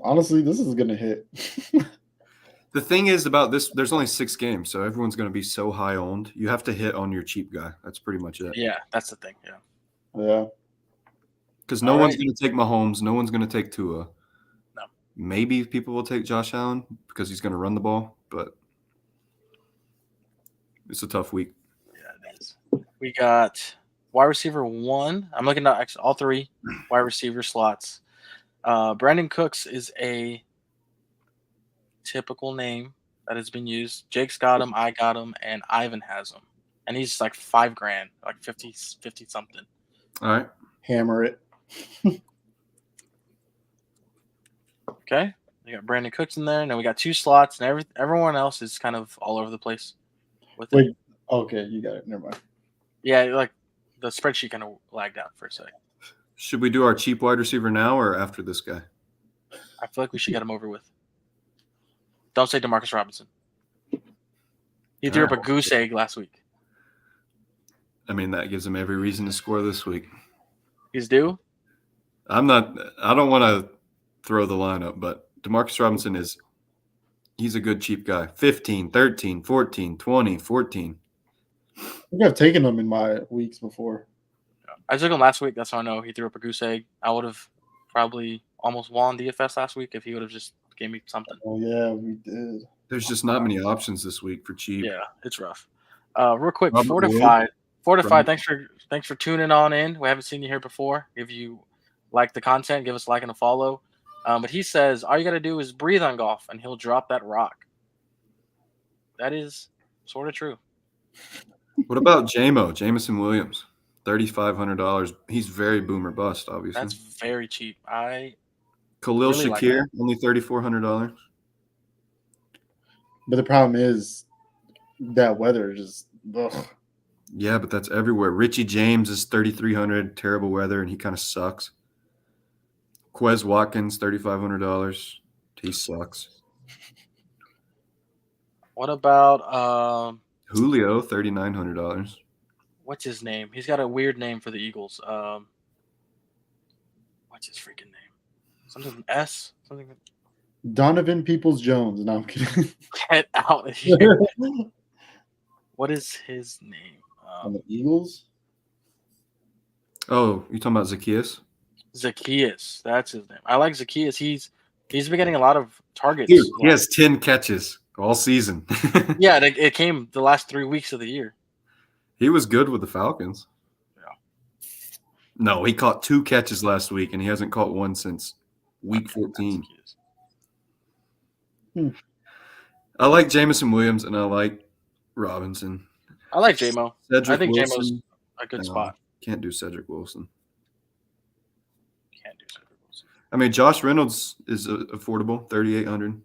Honestly, this is gonna hit. The thing is about this, there's only 6 games, so everyone's going to be so high owned. You have to hit on your cheap guy. That's pretty much it. Yeah, that's the thing. Yeah. Yeah. Because no All one's right. going to take Mahomes. No one's going to take Tua. No. Maybe people will take Josh Allen because he's going to run the ball, but it's a tough week. Yeah, it is. We got wide receiver 1. I'm looking at actually all 3 wide receiver slots. Brandon Cooks is a typical name that has been used. Jake's got him, I got him, and Ivan has him. And he's like $5,000, like 50 something. All right. Hammer it. Okay. We got Brandon Cooks in there, and then we got 2 slots, and everyone else is kind of all over the place with it. Wait. Okay, you got it. Never mind. Yeah, like the spreadsheet kind of lagged out for a second. Should we do our cheap wide receiver now or after this guy? I feel like we should get him over with. Don't say DeMarcus Robinson. He threw up a goose egg last week. I mean, that gives him every reason to score this week. He's due. I don't want to throw the lineup, but DeMarcus Robinson he's a good cheap guy. 15, 13, 14, 20, 14. I think I've taken them in my weeks before. I took him last week. That's how I know he threw up a goose egg. I would have probably almost won DFS last week if he would have just gave me something. Oh yeah, we did. There's just not many options this week for cheap. Yeah, it's rough. Real quick, Robert Fortified. Right. Thanks for tuning on in. We haven't seen you here before. If you like the content, give us a like and a follow. But he says all you got to do is breathe on golf, and he'll drop that rock. That is sort of true. What about Jameson Williams? $3,500. He's very boomer bust, obviously. That's very cheap. Khalil really like Shakir, only $3,400. But the problem is that weather just. Ugh. Yeah, but that's everywhere. Richie James is $3,300. Terrible weather, and he kind of sucks. Quez Watkins, $3,500. He sucks. What about Julio, $3,900. what's his name? He's got a weird name for the Eagles. What's his freaking name? Something with S? Something. Donovan Peoples-Jones. No, I'm kidding. Get out of here. What is his name? On the Eagles. Oh, you talking about Zacchaeus? Zacchaeus. That's his name. I like Zacchaeus. He's been getting a lot of targets. Dude, he has 10 catches all season. Yeah, it came the last 3 weeks of the year. He was good with the Falcons. Yeah. No, he caught 2 catches last week, and he hasn't caught one since week 14. I like Jameson Williams, and I like Robinson. I like J-Mo. Cedric I think Wilson. J-Mo's a good spot. Can't do Cedric Wilson. Can't do Cedric Wilson. I mean, Josh Reynolds is affordable, $3,800.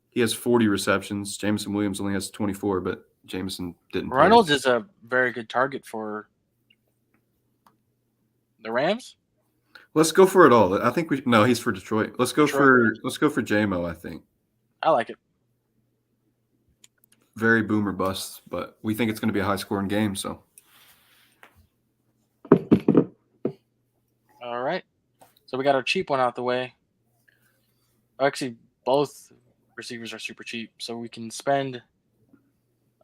He has 40 receptions. Jameson Williams only has 24, but Jameson didn't play. Reynolds is a very good target for the Rams. Let's go for it all. I think he's for Detroit. Let's go Detroit. for J-Mo, I think. I like it. Very boomer bust, but we think it's going to be a high scoring game, so. All right. So we got our cheap one out the way. Actually, both receivers are super cheap, so we can spend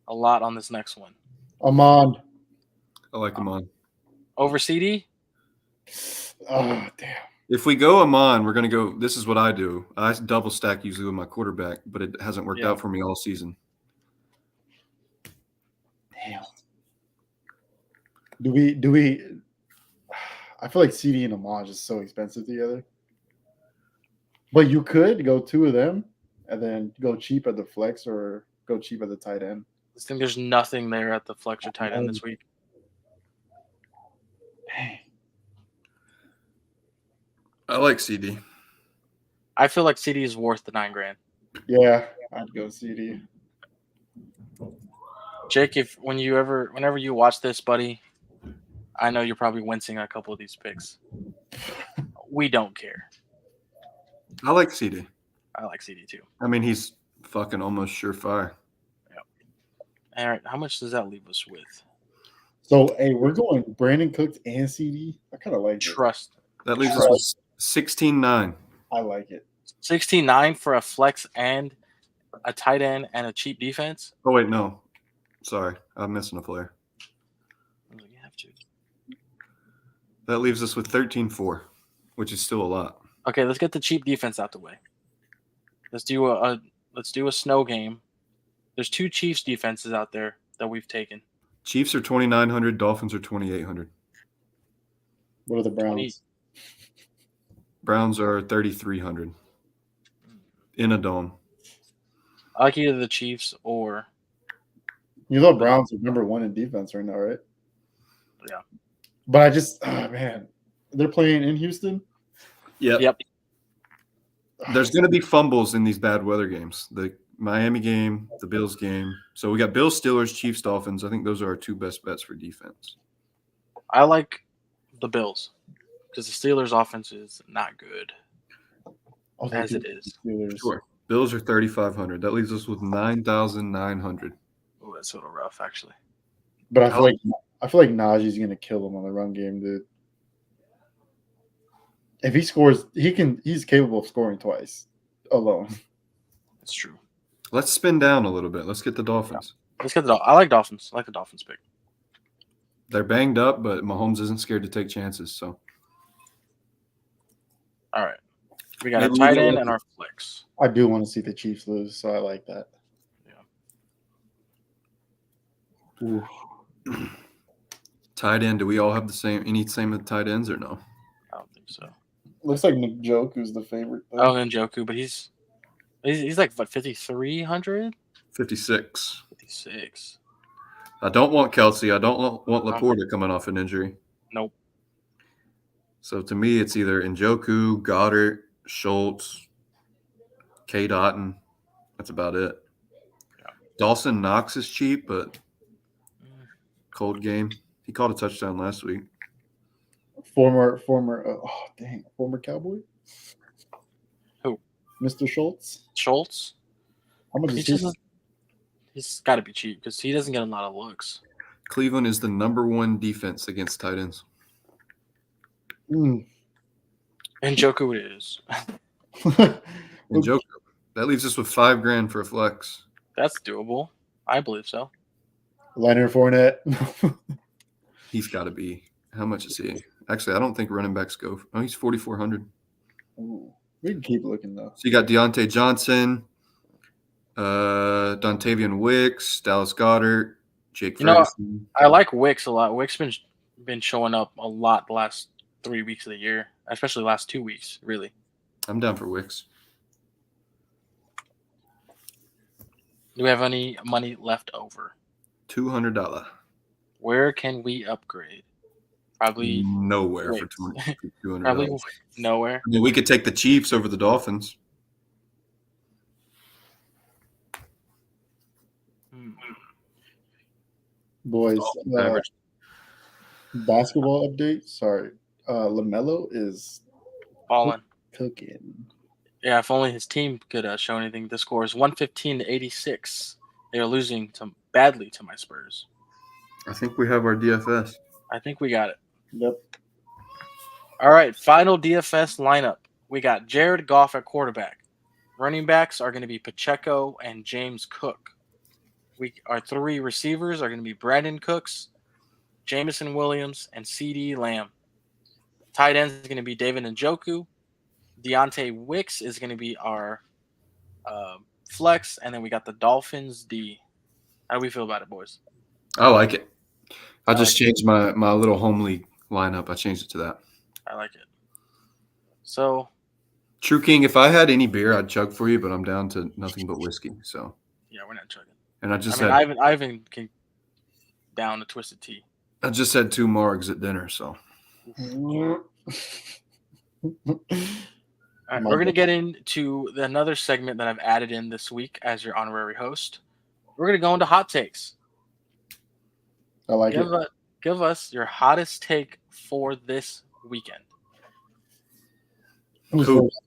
a lot on this next one. Amon. I like him on. Over CD? Oh, damn. If we go Amon, we're going to go. This is what I do. I double stack usually with my quarterback, but it hasn't worked out for me all season. Damn. Do we? I feel like CD and Amon is so expensive together. But you could go two of them and then go cheap at the flex or go cheap at the tight end. I think there's nothing there at the flex or tight end this week. Dang. I like CD. I feel like CD is worth the $9,000. Yeah, I'd go CD. Jake, whenever you watch this, buddy, I know you're probably wincing at a couple of these picks. We don't care. I like CD. I like CD too. I mean, he's fucking almost surefire. All right, how much does that leave us with? So, hey, we're going Brandon Cooks and CD. I kind of like it. Trust. That leaves us with 16-9. I like it. 16-9 for a flex and a tight end and a cheap defense. Oh, wait, no. Sorry. I'm missing a player. You have to. That leaves us with 13-4, which is still a lot. Okay, let's get the cheap defense out the way. Let's do a snow game. There's two Chiefs defenses out there that we've taken. Chiefs are 2,900. Dolphins are 2,800. What are the Browns? Browns are 3,300 in a dome. I like either the Chiefs or. You know, Browns are number one in defense right now, right? Yeah. But I just, man, they're playing in Houston. Yep. There's going to be fumbles in these bad weather games. The Miami game, the Bills game. So we got Bills, Steelers, Chiefs, Dolphins. I think those are our two best bets for defense. I like the Bills because the Steelers' offense is not good as it is. Steelers. Sure. Bills are 3,500. That leaves us with 9,900. Oh, that's a little rough, actually. But I feel like Najee's gonna kill him on the run game, dude. If he scores, he's capable of scoring twice alone. That's true. Let's spin down a little bit. Let's get the Dolphins. Let's get I like Dolphins. I like the Dolphins pick. They're banged up, but Mahomes isn't scared to take chances. So, all right, we got a tight end and our flex. I do want to see the Chiefs lose, so I like that. Yeah. Tight end. Do we all have the same tight ends or no? I don't think so. Looks like Njoku's the favorite. Though. Oh, Njoku, but he's like what 5,300? 56. 56. I don't want Kelsey. I don't want Laporta coming off an injury. Nope. So to me, it's either Njoku, Goddard, Schultz, K. Dotton. That's about it. Yeah. Dawson Knox is cheap, but cold game. He caught a touchdown last week. Former Cowboy. Who? Mr. Schultz. Schultz. How much is he? He's got to be cheap because he doesn't get a lot of looks. Cleveland is the number one defense against tight ends. Mm. Njoku it is. Njoku. That leaves us with $5,000 for a flex. That's doable. I believe so. Leonard Fournette. He's got to be. How much is he? Actually, I don't think running backs go. Oh, he's 4,400. We can keep looking though. So you got Deontay Johnson, Dontavian Wicks, Dallas Goedert, Jake Ferguson. I like Wicks a lot. Wicks been showing up a lot the last 3 weeks of the year, especially the last 2 weeks, really. I'm down for Wicks. Do we have any money left over? $200. Where can we upgrade? Probably nowhere for $200. Probably nowhere. I mean, we could take the Chiefs over the Dolphins. Boys, basketball update. Sorry, LaMelo is falling. Cooking. Yeah, if only his team could show anything. The score is 115-86. They are losing badly to my Spurs. I think we have our DFS. I think we got it. Yep. All right, final DFS lineup. We got Jared Goff at quarterback. Running backs are going to be Pacheco and James Cook. Our 3 receivers are going to be Brandon Cooks, Jamison Williams, and CD Lamb. Tight end is going to be David Njoku. Deontay Wicks is going to be our flex, and then we got the Dolphins D. How do we feel about it, boys? I like it. I I just like changed my little home league lineup. I changed it to that. I like it. So True King, if I had any beer, I'd chug for you, but I'm down to nothing but whiskey. So, yeah, we're not chugging. and I mean, Ivan can down a twisted tea. I just had 2 margs at dinner. So, All right, we're gonna get into another segment that I've added in this week as your honorary host. We're gonna go into hot takes. I like it. Give us your hottest take for this weekend. Who's Who? first?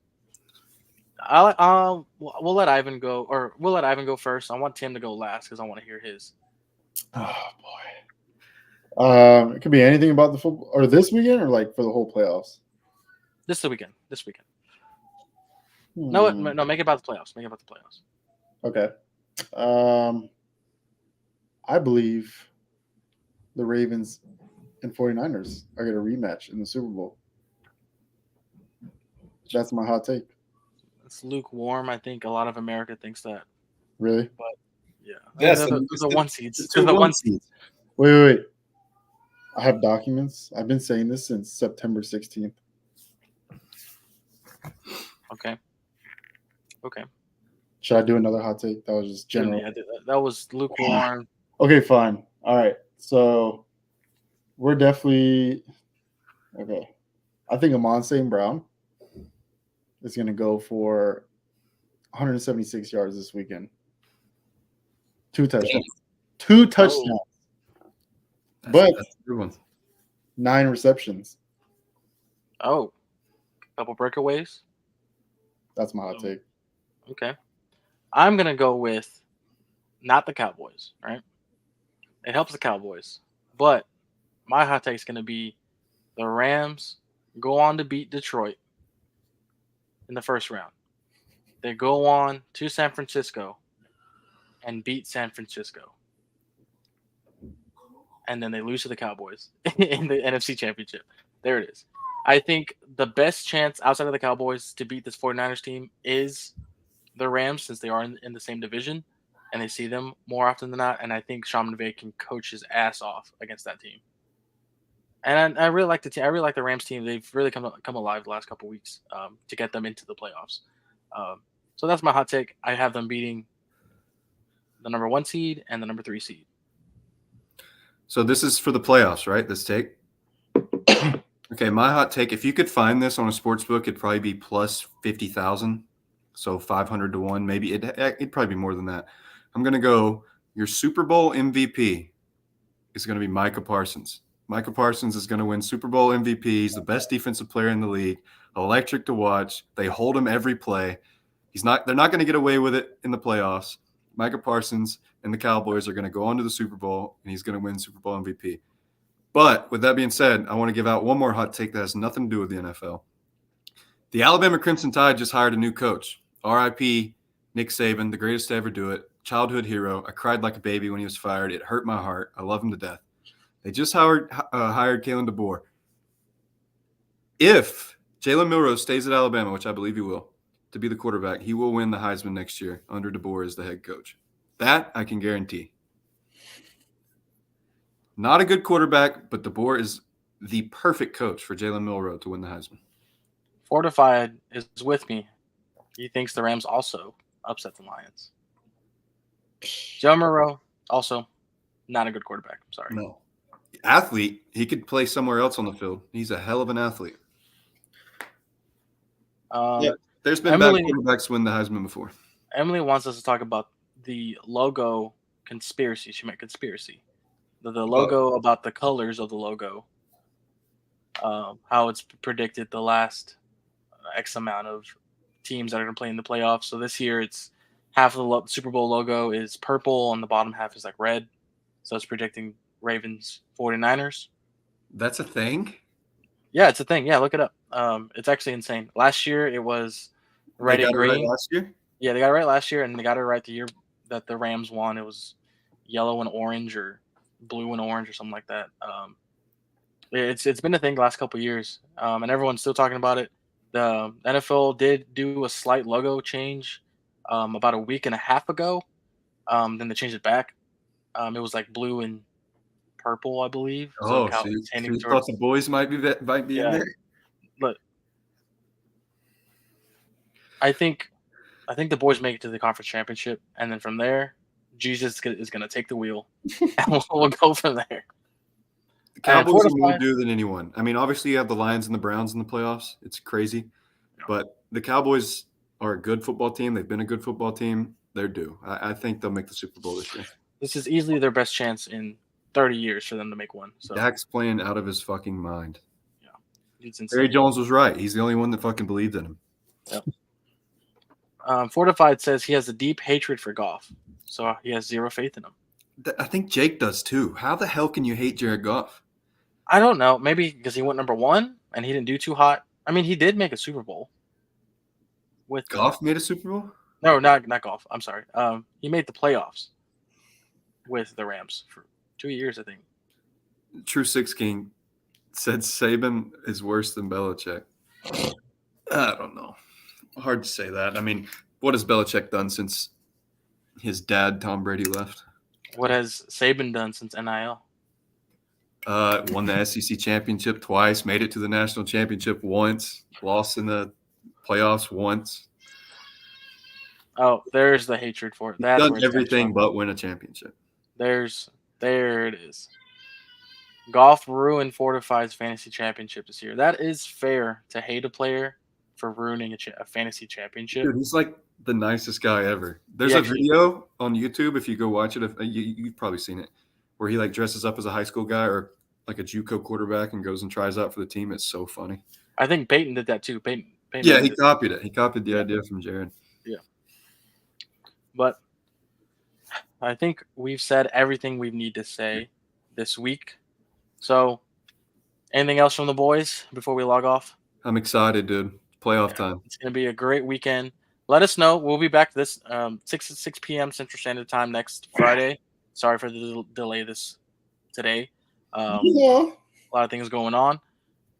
We'll let Ivan go, or we'll let Ivan go first. I want Tim to go last because I want to hear his. Oh boy. It could be anything about the football or this weekend or like for the whole playoffs. This weekend. Hmm. No, make it about the playoffs. Make it about the playoffs. Okay. I believe the Ravens and 49ers are going to rematch in the Super Bowl. That's my hot take. It's lukewarm. I think a lot of America thinks that. Really? Yeah. Yes, They're it's the one seeds. it's They're the the one one seed. seeds. Wait. I have documents. I've been saying this since September 16th. Okay. Should I do another hot take? That was just general. Yeah, that was lukewarm. Okay, fine. All right. So we're definitely okay. I think Amon St. Brown is going to go for 176 yards this weekend. 2 touchdowns. 2 touchdowns. But That's a good one. 9 receptions. Oh, couple breakaways. That's my hot take. Okay. I'm going to go with not the Cowboys, right? It helps the Cowboys. But my hot take is going to be the Rams go on to beat Detroit in the first round. They go on to San Francisco and beat San Francisco. And then they lose to the Cowboys in the NFC Championship. There it is. I think the best chance outside of the Cowboys to beat this 49ers team is the Rams, since they are in the same division and they see them more often than not. And I think Sean McVay can coach his ass off against that team. And I really like the team. I really like the Rams team. They've really come alive the last couple weeks to get them into the playoffs. So that's my hot take. I have them beating the number 1 seed and the number 3 seed. So this is for the playoffs, right? This take. Okay, my hot take. If you could find this on a sports book, it'd probably be plus 50,000. So 500 to 1, maybe it'd probably be more than that. I'm going to go your Super Bowl MVP is going to be Micah Parsons. Micah Parsons is going to win Super Bowl MVP. He's the best defensive player in the league. Electric to watch. They hold him every play. They're not going to get away with it in the playoffs. Micah Parsons and the Cowboys are going to go on to the Super Bowl, and he's going to win Super Bowl MVP. But with that being said, I want to give out one more hot take that has nothing to do with the NFL. The Alabama Crimson Tide just hired a new coach. R.I.P. Nick Saban, the greatest to ever do it. Childhood hero. I cried like a baby when he was fired. It hurt my heart. I love him to death. They just hired Kalen DeBoer. If Jalen Milroe stays at Alabama, which I believe he will, to be the quarterback, he will win the Heisman next year under DeBoer as the head coach. That I can guarantee. Not a good quarterback, but DeBoer is the perfect coach for Jalen Milroe to win the Heisman. Fortified is with me. He thinks the Rams also upset the Lions. Joe Burrow, also not a good quarterback. I'm sorry. No. Athlete, he could play somewhere else on the field. He's a hell of an athlete. There's been bad quarterbacks win the Heisman before. Emily wants us to talk about the logo conspiracy. She meant conspiracy. The logo, about the colors of the logo. How it's predicted the last X amount of teams that are going to play in the playoffs. So this year, it's half of the Super Bowl logo is purple, and the bottom half is like red. So it's predicting Ravens 49ers. That's a thing? Yeah, it's a thing. Yeah, look it up. It's actually insane. Last year, it was red and green. Right last year? Yeah, they got it right last year, and they got it right the year that the Rams won. It was yellow and orange or blue and orange or something like that. It's been a thing the last couple of years, and everyone's still talking about it. The NFL did do a slight logo change about a week and a half ago. Then they changed it back. It was like blue and purple, I believe. So Oh, so it's you handing thought towards the boys might be in yeah. there? But I think the boys make it to the conference championship, and then from there, Jesus is going to take the wheel, and we'll go from there. The And Cowboys are more fortified, due than anyone. I mean, obviously you have the Lions and the Browns in the playoffs. It's crazy. But the Cowboys are a good football team. They've been a good football team. They're due. I think they'll make the Super Bowl this year. this is easily their best chance in 30 years for them to make one. So Dak's playing out of his fucking mind. yeah, it's Barry insane. Jones was right. He's the only one that fucking believed in him. Yep. Fortified says he has a deep hatred for Goff, so he has zero faith in him. I think Jake does too. How the hell can you hate Jared Goff? I don't know. Maybe because he went number 1 and he didn't do too hot. I mean, he did make a Super Bowl with Goff made a Super Bowl? No, not Goff. I'm sorry. He made the playoffs with the Rams for 2 years, I think. True Six King said Saban is worse than Belichick. I don't know. Hard to say that. I mean, what has Belichick done since his dad, Tom Brady, left? What has Saban done since NIL? Won the SEC championship twice, made it to the national championship once, lost in the playoffs once. Oh, there's the hatred for it. He's That's done where it's everything but win a championship. there it is. Golf ruined Fortified's fantasy championship this year. That is fair to hate a player for ruining a fantasy championship. Dude, he's like the nicest guy ever. There's He a actually- video on YouTube, if you go watch it, you've probably seen it, where he like dresses up as a high school guy or like a JUCO quarterback and goes and tries out for the team. It's so funny. I think Peyton did that too. Peyton Yeah, he did. copied it. He copied the idea from Jared. But I think we've said everything we need to say this week. So, anything else from the boys before we log off? I'm excited, dude. Playoff time. It's going to be a great weekend. Let us know. We'll be back this 6 p.m. Central Standard Time next Friday. Sorry for the delay today. A lot of things going on.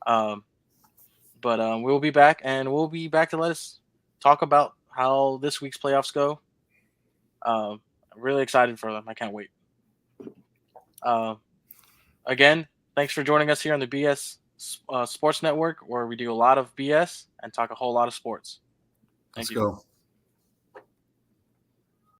But we'll be back, and we'll be back to let us talk about how this week's playoffs go. I'm really excited for them. I can't wait. Again, thanks for joining us here on the BS Sports Network, where we do a lot of BS and talk a whole lot of sports. Thank Let's you. go.